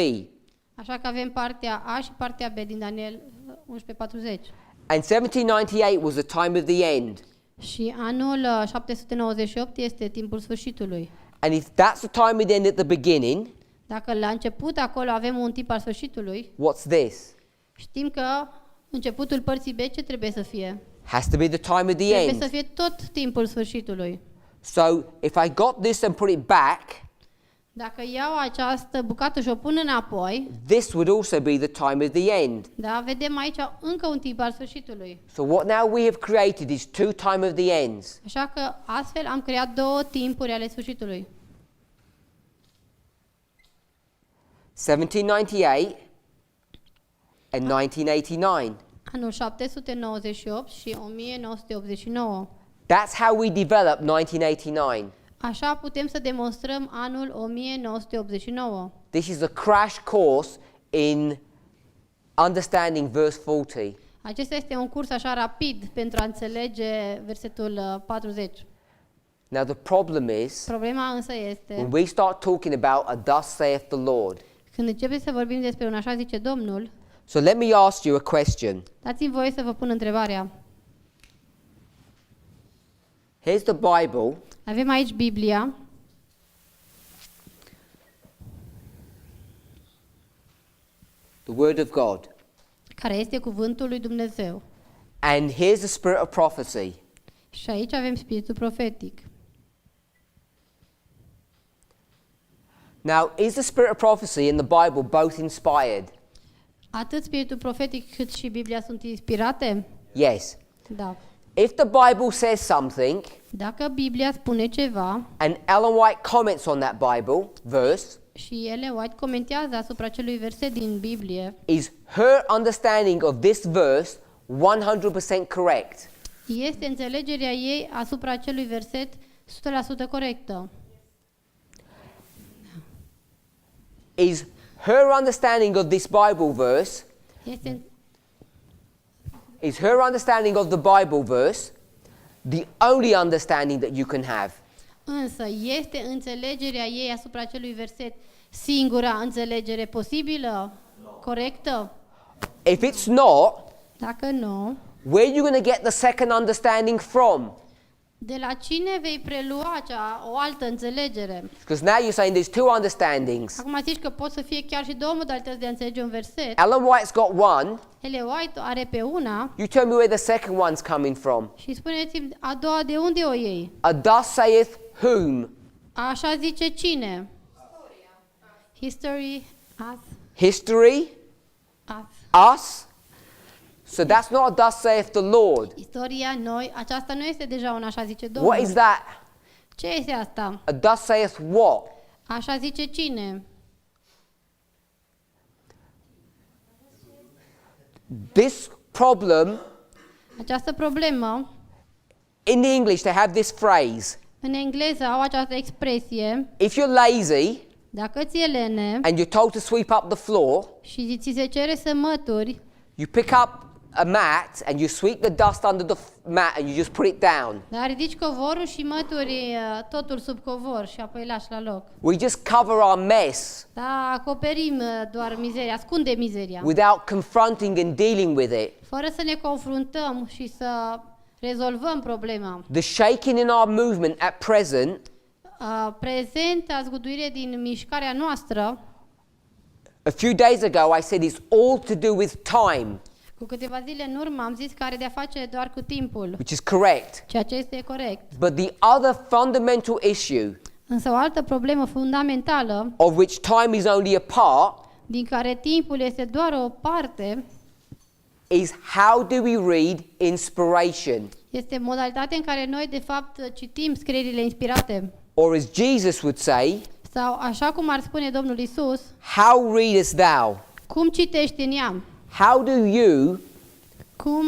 Așa că avem partea A și partea B din Daniel 11:40. And 1798 was the time of the end. Și anul 798 este timpul sfârșitului. And if that's the time of the end at the beginning, Dacă la început acolo avem un tip al sfârșitului, what's this? știm că începutul părții B ce trebuie să fie? Has to be the time of the Trebuie să end. fie tot timpul sfârșitului. So if I got this and put it back, Dacă iau această bucată și o pun înapoi, this would also be the time of the end. da, vedem aici încă un tip al sfârșitului. So what now we have created is two time of the ends. Așa că astfel am creat două timpuri ale sfârșitului. 1798 and 1989. Anul 798 și 1989. That's how we developed 1989. Așa putem să demonstrăm anul 1989. This is a crash course in understanding verse 40. Acesta este un curs așa rapid pentru a înțelege versetul 40. Now the problem is, Problema însă este, when we start talking about a thus saith the Lord. când începem să vorbim despre un așa zice Domnul, So let me ask you a question. dați-mi voie să vă pun întrebarea. Here's the Bible. Avem aici Biblia, The Word of God. care este cuvântul lui Dumnezeu. And here's the spirit of prophecy. Și aici avem spiritul profetic. Now, is the spirit of prophecy and the Bible both inspired? Atât spiritul profetic cât și Biblia sunt inspirate? Yes. Da. If the Bible says something Dacă Biblia spune ceva and Ellen White comments on that Bible verse, și Ellen White comentează asupra acelui verset din Biblie, is her understanding of this verse 100% correct? este înțelegerea ei asupra acelui verset 100% corectă? Is her understanding of this Bible verse, Este, is her understanding of the Bible verse the only understanding that you can have? însă este înțelegerea ei asupra acelui verset singura înțelegere posibilă, corectă? If it's not, Dacă nu, where are you going to get the second understanding from? de la cine vei prelua o altă înțelegere? Because now you're saying there's two understandings. Acum zici că pot să fie chiar și două modalități de a înțelege un verset. Ellen White's got one. Ellen White are pe una You tell me where the second one's coming from. și spuneți-mi a doua de unde o iei? A thus saith whom? Așa zice cine? History, us, History? us. Us? So that's not a thus saith the Lord. Istoria, noi, aceasta nu este deja un așa zice Domnul. What is that? Ce este asta? A thus saith what? Așa zice cine? This problem, Această problemă, in the English they have this phrase. în engleză au această expresie, If you're lazy dacă ți-e lene and you're told to sweep up the floor, și ți se cere să mături, you pick up a mat and you sweep the dust under the mat and you just put it down. dar ridici covorul și mături totul sub covor și apoi lași la loc. We just cover our mess Da, acoperim doar mizeria, ascunde mizeria, without confronting and dealing with it. fără să ne confruntăm și să rezolvăm problema. The shaking in our movement at present Prezenta zguduire din mișcarea noastră, a few days ago I said it's all to do with time, cu câteva zile în urmă am zis că are de-a face doar cu timpul, which is correct. ceea ce este corect. But the other fundamental issue, Însă o altă problemă fundamentală, of which time is only a part, din care timpul este doar o parte, is how do we read inspiration? este modalitatea în care noi de fapt citim scrierile inspirate. Or as Jesus would say, Sau așa cum ar spune Domnul Isus, how readest thou? cum citești în ea? How do you Cum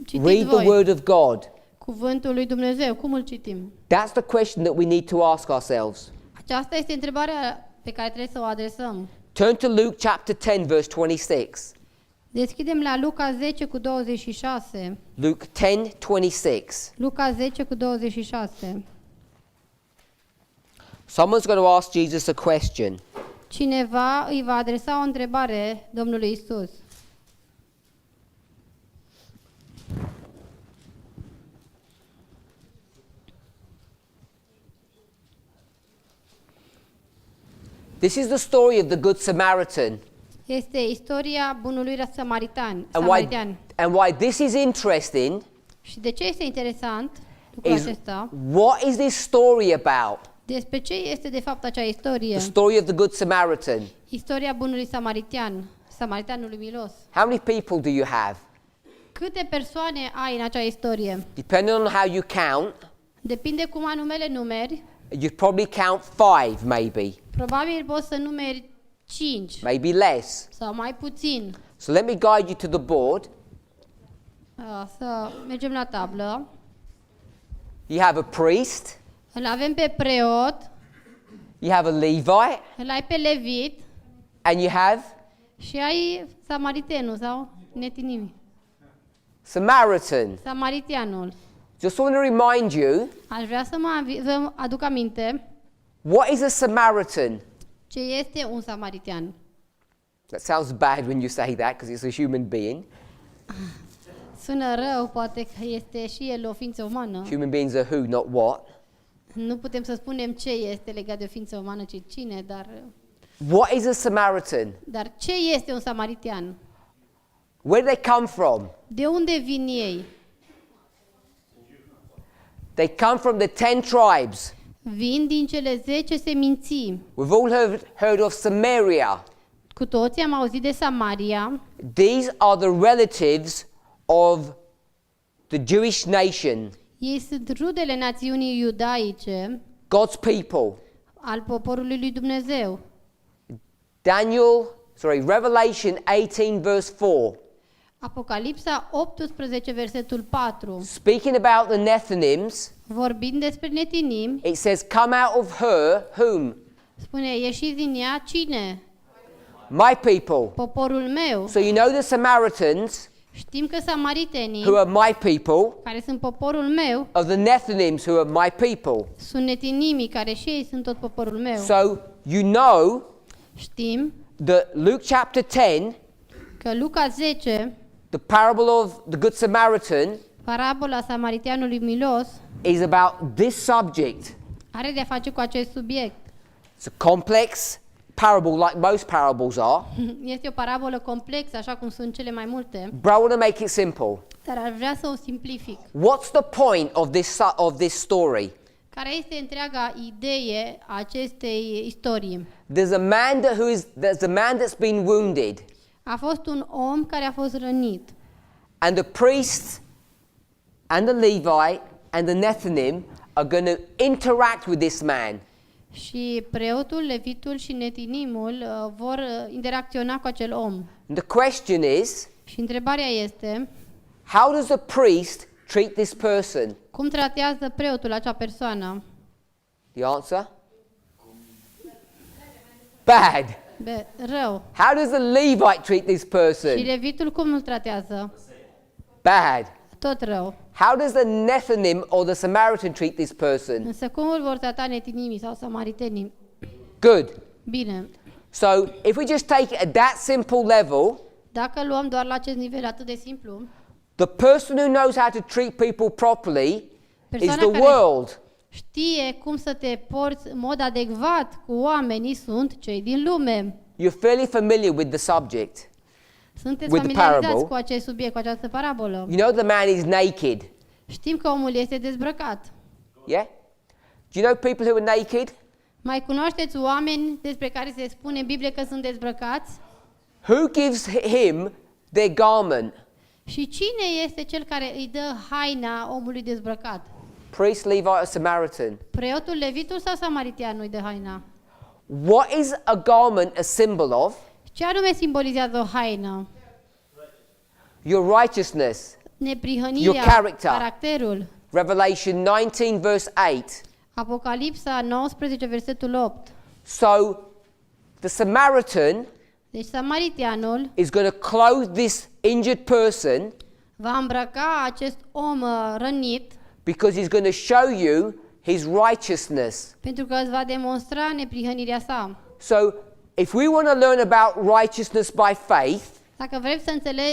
citiți read the voi Word of God? cuvântul lui Dumnezeu? Cum îl citim? That's the question that we need to ask ourselves. Aceasta este întrebarea pe care trebuie să o adresăm. Turn to Luke chapter 10, verse 26. Deschidem la Luca 10 cu 26. Luke 10, 26. Luca 10 cu 26. Someone's going to ask Jesus a question. Cineva îi va adresa o întrebare Domnului Isus. This is the story of the Good Samaritan. Este istoria bunului samaritean. And why this is interesting Și de ce este interesant lucrul is acesta? what is this story about? Despre ce este de fapt acea istorie? The story of the Good Samaritan. Istoria bunului samaritanului milos. How many people do you have? Câte persoane ai în acea istorie? Depending on how you count, Depinde cum anume le numeri. you'd probably count 5 maybe, Probabil poți să numeri 5 maybe less. sau mai puțin. So let me guide you to the board. Să mergem la tablă. You have a priest, Îl avem pe preot, you have a Levite, îl ai pe levit and you have și ai samaritenul sau netinimi. Samaritan. Samaritianul. Just want to remind you, Aș vrea să vă aduc aminte what is a Samaritan? ce este un samaritian. That sounds bad when you say that because it's a human being. Sună rău, poate că este și el o ființă umană. Human beings are who, not what. Nu putem să spunem ce este legat de o ființă umană, ci cine, What is a Samaritan? dar ce este un samaritian? Where do they come from? De unde vin ei? They come from the 10 tribes. Vin din cele 10 seminții. We've all heard of Samaria. Cu toții am auzit de Samaria. These are the relatives of the Jewish nation, Ei sunt rudele națiunii iudaice, God's people. al poporului lui Dumnezeu. Revelation 18 verse 4. Apocalipsa 18, versetul 4. Speaking about the Nethinims, Vorbind despre netinim, it says, come out of her, whom? spune, ieșiți din ea cine? My people. Poporul meu. So you know the Samaritans, Știm că samaritenii, who are my people, care sunt poporul meu, of the Nethinims, who are my people. sunt netinimii, care și ei sunt tot poporul meu. So you know Știm that Luke chapter 10 că Luca 10, the parable of the Good Samaritan, parabola samariteanului milos, is about this subject. are de-a face cu acest subiect. It's a complex parable, like most parables are, Este o parabolă complexă, așa cum sunt cele mai multe, but I want to make it simple. dar ar vrea să o simplific. What's the point of this story? Care este întreaga idee a acestei istorii? There's a man that's been wounded, A fost un om care a fost rănit and the priest and the Levite and the Nethinim are going to interact with this man. și preotul, levitul și netinimul vor interacționa cu acel om. And the question is, Și întrebarea este, how does the priest treat this person? cum tratează preotul acea persoană? The answer? Bad. Rău. How does the Levite treat this Și person? levitul cum îl tratează? Bad. Tot rău. How does the Nethinim or the Samaritan treat this person? Însă cum îl vor trata netinimii sau samaritenii? Good. Bine. So if we just take it at that simple level, Dacă luăm doar la acest nivel atât de simplu, the person who knows how to treat people properly is Persoana the care- world. știe cum să te porți în mod adecvat cu oamenii sunt cei din lume. You're fairly familiar with the subject. Sunteți With the familiarizați parable. cu acest subiect, cu această parabolă. You know the man is naked. Știm că omul este dezbrăcat. Yeah? Do you know people who are naked? Mai cunoașteți oameni despre care se spune în Biblie că sunt dezbrăcați? Who gives him their garment? Și cine este cel care îi dă haina omului dezbrăcat? Priest, Levite, or Samaritan? Preotul, levitul sau samariteanul îi dă haina? What is a garment a symbol of? Ce anume simbolizează o haină? Your righteousness. Neprihănirea, Your character. caracterul. Revelation 19 verse 8. Apocalipsa 19, versetul 8. So the Samaritan Deci samariteanul is going to clothe this injured person va îmbrăca acest om rănit because he's going to show you his righteousness. pentru că îți va demonstra neprihănirea sa. So if we want to learn about righteousness by faith, Dacă vrem să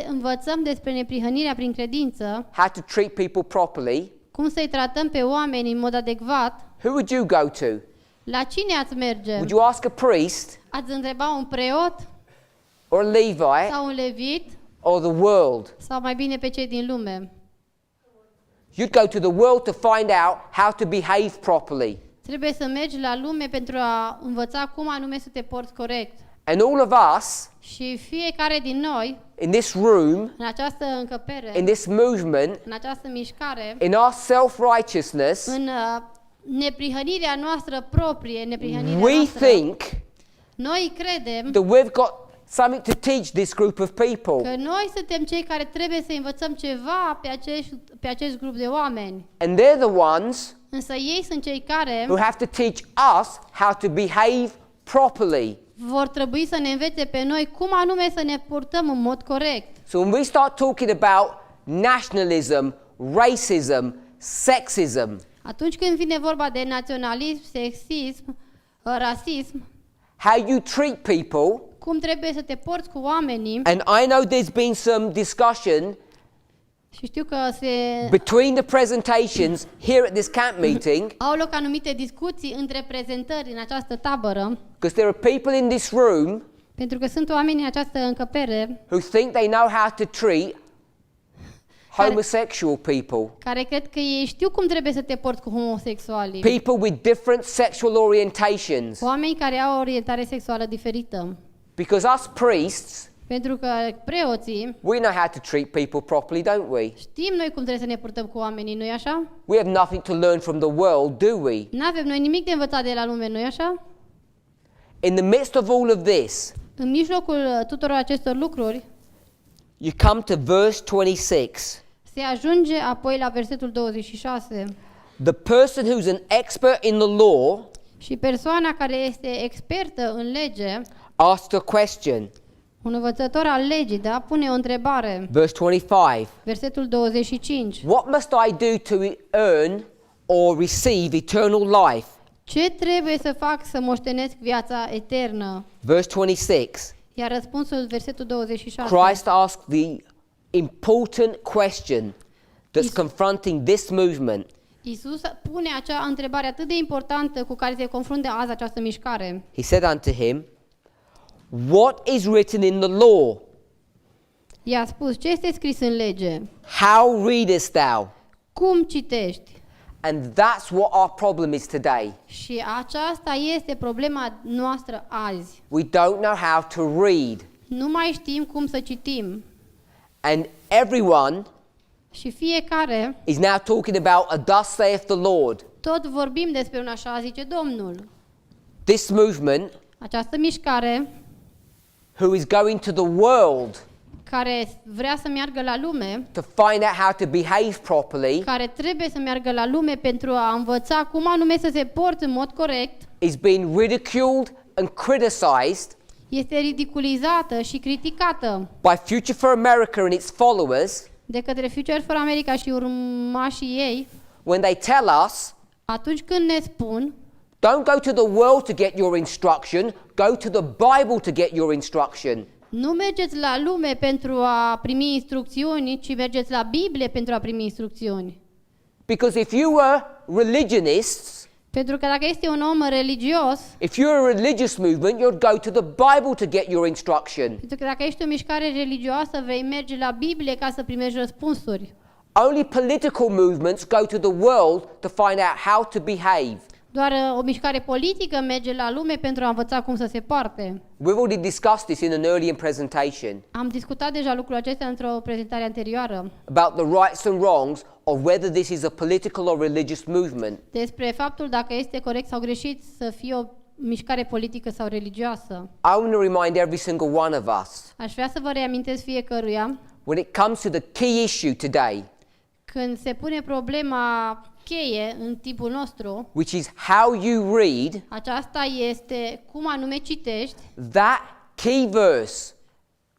învățăm despre neprihănirea prin credință, how to treat people properly, cum să-i tratăm pe oameni în mod adecvat, who would you go to? la cine ați merge? Would you ask a priest Ați întreba un preot or a Levite sau un levit or the world? sau mai bine pe cei din lume? You'd go to the world to find out how to behave properly. Trebuie să mergi la lume pentru a învăța cum anume să te porți corect. And all of us Și fiecare din noi, in this room, în această încăpere, in this movement, în această mișcare, in our self-righteousness, în neprihănirea noastră proprie, neprihănirea we noastră, think noi credem that we've got something to teach this group of people. că noi suntem cei care trebuie să învățăm ceva pe acest grup de oameni. And they're the ones Însă ei sunt cei care who have to teach us how to behave properly. vor trebui să ne învețe pe noi cum anume să ne purtăm în mod corect. So when we start talking about nationalism, racism, sexism, Atunci când vine vorba de naționalism, sexism, rasism, how you treat people, cum trebuie să te porți cu oamenii, and I know there's been some discussion și știu că between the presentations here at this camp meeting, au loc anumite discuții între prezentări în această tabără, because there are people in this room pentru că sunt oameni în această încăpere who think they know how to treat homosexual people, care cred că ei știu cum trebuie să te porți cu homosexualii. people with different sexual orientations. Oameni care au o orientare sexuală diferită. Because us priests, Pentru că preoții we know how to treat people properly, don't we? știm noi cum trebuie să ne purtăm cu oamenii, nu-i așa? We have nothing to learn from the world, do we? Nu avem noi nimic de învățat de la lume, nu-i așa? In the midst of all of this, În mijlocul tuturor acestor lucruri you come to verse 26. se ajunge apoi la versetul 26. The person who's an expert in the law Și persoana care este expertă în lege, asked a question. un învățător al legii, da, pune o întrebare. Verse 25. Versetul 25. What must I do to earn or receive eternal life? Ce trebuie să fac să moștenesc viața eternă? Verse 26. Iar răspunsul, versetul 26. Christ asked the important question that's confronting this movement. Iisus pune acea întrebare atât de importantă cu care se confruntă azi această mișcare. He said unto him, "What is written in the law? I-a spus, ce este scris în lege? How readest thou?" Cum citești? And that's what our problem is today. Și aceasta este problema noastră azi. We don't know how to read. Nu mai știm cum să citim. And everyone Și fiecare, is now talking about a thus saith the Lord. tot vorbim despre un așa zice Domnul. This movement, Această mișcare who is going to the world care vrea să meargă la lume, to find out how to behave properly, care trebuie să meargă la lume pentru a învăța cum anume să se porte în mod corect, is being ridiculed and criticized este ridiculizată și criticată by Future for America and its followers de către Future for America și urmașii ei, when they tell us, atunci când ne spun, don't go to the world to get your instruction, go to the Bible to get your instruction. nu mergeți la lume pentru a primi instrucțiuni, ci mergeți la Biblie pentru a primi instrucțiuni. Because if you were religionists, Pentru că dacă este un om religios, if you're a religious movement, you'd go to the Bible to get your instruction. pentru că dacă ești o mișcare religioasă, vei merge la Biblie ca să primești răspunsuri. Only political movements go to the world to find out how to behave. Doar o mișcare politică merge la lume pentru a învăța cum să se poarte. We've already discussed this in an earlier presentation Am discutat deja lucrul acesta într-o prezentare anterioară about the rights and wrongs of whether this is a political or religious movement. despre faptul dacă este corect sau greșit să fie o mișcare politică sau religioasă. I want to remind every single one of us, Aș vrea să vă reamintesc fiecăruia, when it comes to the key issue today, când se pune problema cheie în timpul nostru, which is how you read, aceasta este cum anume citești, that key verse,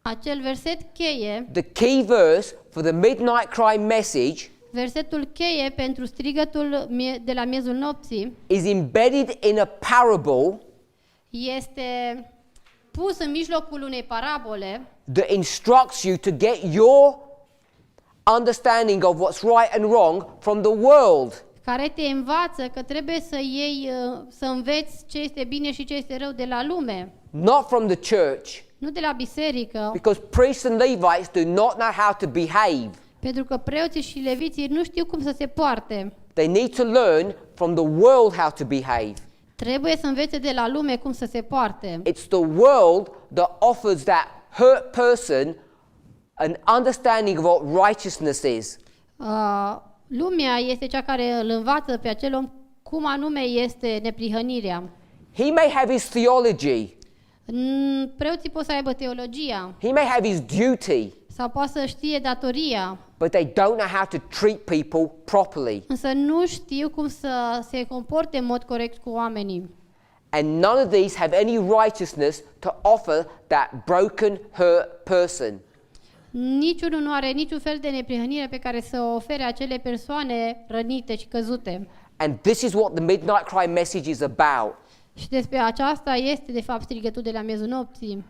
acel verset cheie, the key verse for the midnight cry message, versetul cheie pentru strigătul de la miezul nopții, is embedded in a parable este pus în mijlocul unei parabole that instructs you to get your understanding of what's right and wrong from the world. care te învață că trebuie să iei, să înveți ce este bine și ce este rău de la lume, Not from the church, nu de la biserică, because priests and Levites do not know how to behave. pentru că preoții și leviții nu știu cum să se poarte. They need to learn from the world how to behave. Trebuie să învețe de la lume cum să se poarte. It's the world that offers that hurt person an understanding of what righteousness is. Lumea este cea care îl învață pe acel om cum anume este neprihănirea. He may have his theology, Preoții pot să aibă teologia he may have his duty, sau poate să știe datoria, but they don't know how to treat people properly. însă nu știu cum să se comporte în mod corect cu oamenii. And none of these have any righteousness to offer that broken, hurt person. Niciunul nu are niciun fel de neprihănire pe care să o ofere acele persoane rănite și căzute. And this is what the Midnight Cry message is about. Și despre aceasta este, de fapt, strigătul de la miezul nopții.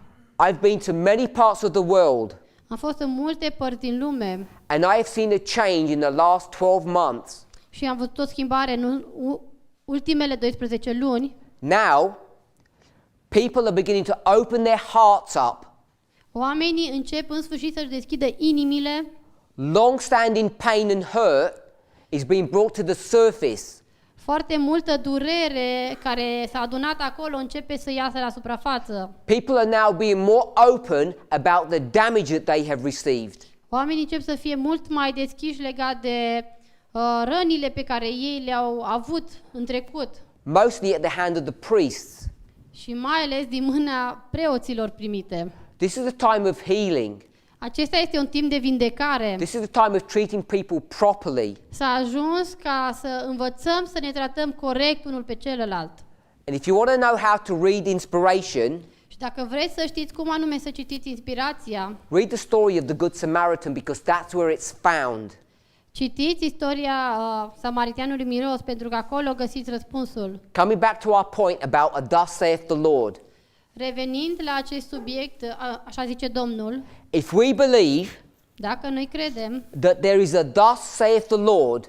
I've been to many parts of the world, Am fost în multe părți din lume and I have seen a change in the last 12 months. și am văzut o schimbare în ultimele 12 luni. Now, people are beginning to open their hearts up. Oamenii încep în sfârșit să-și deschidă inimile. Long-standing pain and hurt is being brought to the surface. Foarte multă durere care s-a adunat acolo începe să iasă la suprafață. People are now being more open about the damage that they have received. Oamenii încep să fie mult mai deschiși legat de rănile pe care ei le-au avut în trecut Mostly at the hand of the priests. și mai ales din mâna preoților primite. This is a time of healing. Acesta este un timp de vindecare. This is a time of treating people properly. S-a ajuns ca să învățăm să ne tratăm corect unul pe celălalt. And if you want to know how to read inspiration, Și dacă vreți să știți cum anume să citiți inspirația, read the story of the Good Samaritan, because that's where it's found. citiți istoria samariteanului miros, pentru că acolo găsiți răspunsul. Coming back to our point about a thus saith the Lord. Revenind la acest subiect, așa zice Domnul, if we believe dacă noi credem that there is a thus saith the Lord,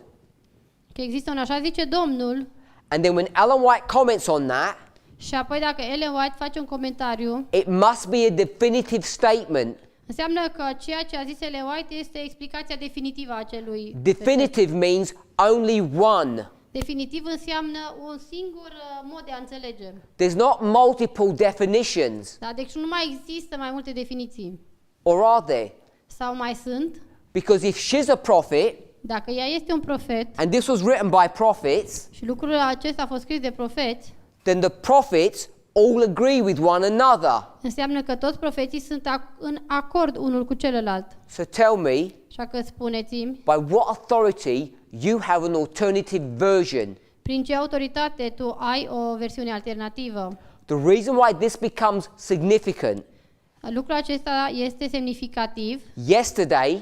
că există un așa zice Domnul, and then when Ellen White comments on that, și apoi dacă Ellen White face un comentariu, it must be a definitive statement. înseamnă că ceea ce a zis Ellen White este explicația definitivă a acelui verset. Definitive means only one. Definitiv înseamnă un singur mod de a înțelege. There's not multiple definitions, Da? Deci nu mai există mai multe definiții. or are there? Sau mai sunt, Because if she's a prophet, dacă ea este un profet, and this was written by prophets, și lucrul acesta a fost scris de profeți, then the prophets all agree with one another. înseamnă că toți profeții sunt în acord unul cu celălalt. So tell me, Așa că spuneți-mi, by what authority you have an alternative version? prin ce autoritate tu ai o versiune alternativă? The reason why this becomes significant, Lucrul acesta este semnificativ yesterday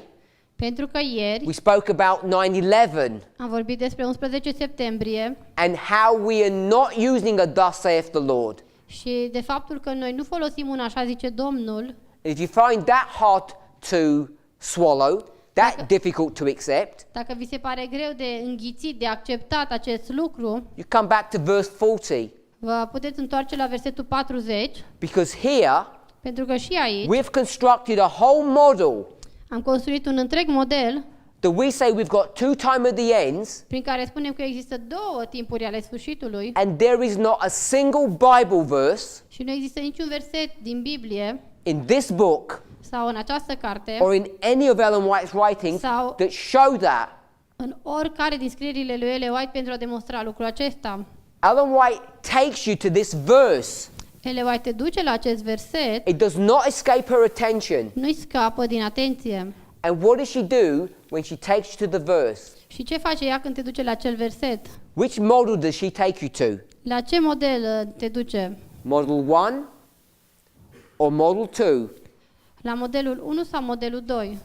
pentru că ieri we spoke about 9/11 am vorbit despre 11 septembrie and how we are not using a thus saith the Lord. și de faptul că noi nu folosim un așa zice Domnul. If you find that hard to swallow, that difficult to accept, Dacă vi se pare greu de înghițit, de acceptat acest lucru, you come back to verse 40. vă puteți întoarce la versetul 40, Because here pentru că și aici we've constructed a whole model am construit un întreg model that we say we've got two time at the ends, prin care spunem că există două timpuri ale sfârșitului and there is not a single Bible verse și nu există niciun verset din Biblie in this book sau în această carte or in any of Ellen White's writings Sau- that show that. în oricare din scrierile lui Ellen White pentru a demonstra lucrul acesta. Ellen White takes you to this verse. Ellen White te duce la acest verset, It does not escape her attention. nu-i scapă din atenție. And what does she do when she takes you to the verse? Și ce face ea când te duce la acel verset? Which model does she take you to? La ce model te duce? Model 1 or model 2? La modelul 1 sau modelul 2?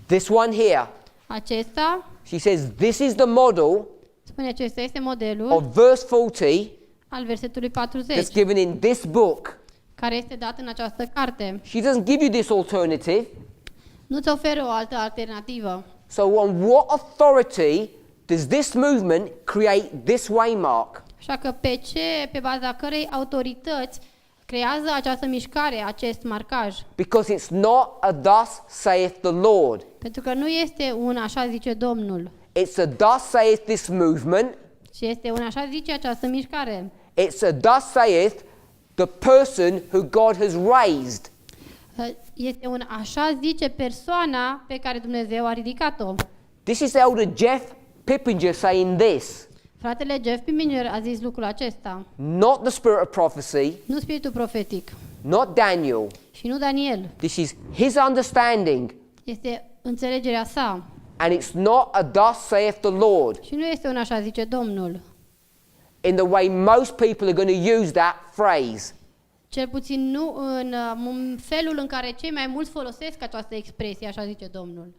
This one here. Acesta, She says this is the model spune acesta este modelul of verse 40 al versetului 40, that's given in this book. care este dat în această carte. She doesn't give you this alternative. Nu-ți oferă o altă alternativă. So on what authority does this movement create this waymark? Așa că pe baza cărei autorități creează această mișcare, acest marcaj? Because it's not a thus saith the Lord. Pentru că nu este un așa zice Domnul, It's a thus saith this movement. ci este un așa zice această mișcare. It's a thus saith the person who God has raised. Este un așa zice persoana pe care Dumnezeu a ridicat-o. This is Elder Jeff Pippinger saying this, Fratele Jeff Piminger a zis lucrul acesta, not the spirit of prophecy, nu spiritul profetic not Daniel. și nu Daniel. This is his understanding, Este înțelegerea sa and it's not a thus saith the Lord și nu este un așa zice Domnul. in the way most people are going to use that phrase. Cel puțin nu în felul în care cei mai mulți folosesc această expresie, așa zice Domnul.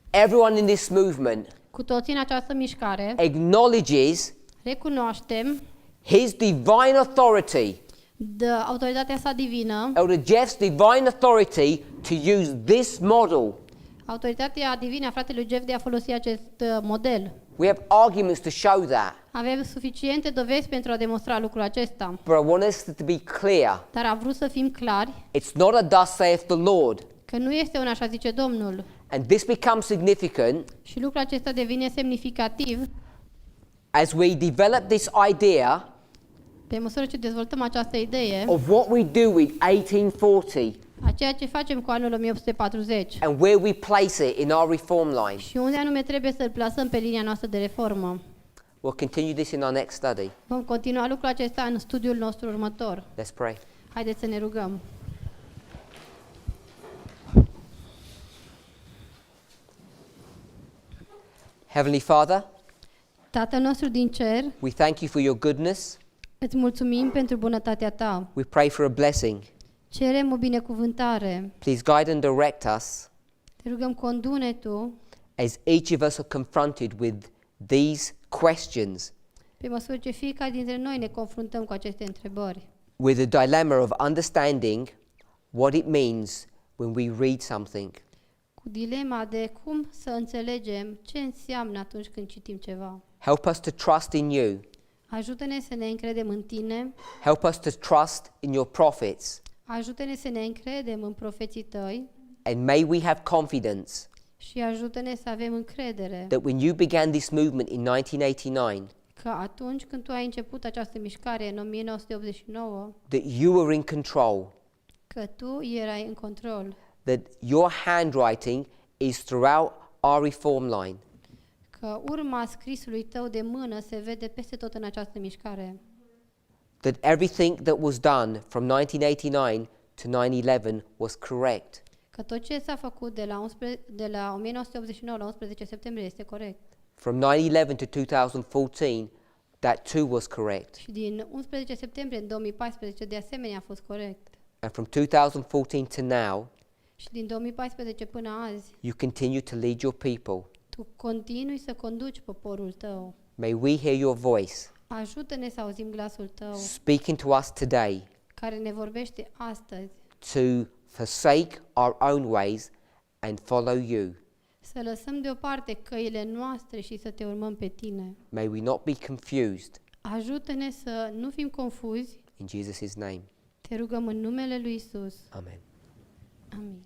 Everyone in this movement Cu toții în această mișcare acknowledges recunoaștem his divine authority, de autoritatea sa divină, Elder Jeff's divine authority to use this model. autoritatea divină a fratelui Jeff de a folosi acest model. We have arguments to show that, Avem suficiente dovezi pentru a demonstra lucrul acesta, but I want us to be clear. dar am vrut să fim clari It's not a thus saith the Lord. că nu este un așa zice Domnul. And this becomes significant Și lucrul acesta devine semnificativ as we develop this idea pe măsură ce dezvoltăm această idee of what we do with 1840 a ceea ce facem cu anul 1840 and where we place it in our reform line. și unde anume trebuie să-l plasăm pe linia noastră de reformă. We'll continue this in our next study. Vom continua lucrul acesta în studiul nostru următor. Let's pray. Haideți să ne rugăm. Heavenly Father, Tatăl nostru din cer, we thank you for your goodness. îți mulțumim pentru bunătatea ta. We pray for a blessing. Cerem o binecuvântare. Please guide and direct us Te rugăm, condune tu as each of us are confronted with these questions. pe măsură ce fiecare dintre noi ne confruntăm cu aceste întrebări. with a dilemma of understanding what it means when we read something. Cu dilema de cum să înțelegem ce înseamnă atunci când citim ceva. Help us to trust in you. Ajută-ne să ne încredem în tine, Help us to trust in your prophets. ajută-ne să ne încredem în profeții tăi And may we have confidence și ajută-ne să avem încredere that when you began this movement in 1989, că atunci când tu ai început această mișcare în 1989, that you were in control, că tu erai în control, that your handwriting is throughout our reform line, că urma scrisului tău de mână se vede peste tot în această mișcare, that everything that was done from 1989 to 9/11 was correct. că tot ce s-a făcut de la 1989 la 11 septembrie este corect. From 9/11 to 2014, that too was correct. Și din 11 septembrie în 2014 de asemenea a fost corect. And from 2014 to now, Și din 2014 până azi, you continue to lead your people. tu continui să conduci poporul tău. May we hear your voice Ajută-ne să auzim glasul tău speaking to us today care ne vorbește astăzi, to forsake our own ways and follow you. să lăsăm deoparte căile noastre și să te urmăm pe tine. May we not be confused. Ajută-ne să nu fim confuzi. In Jesus' name, Te rugăm în numele lui Isus. amen. Amin.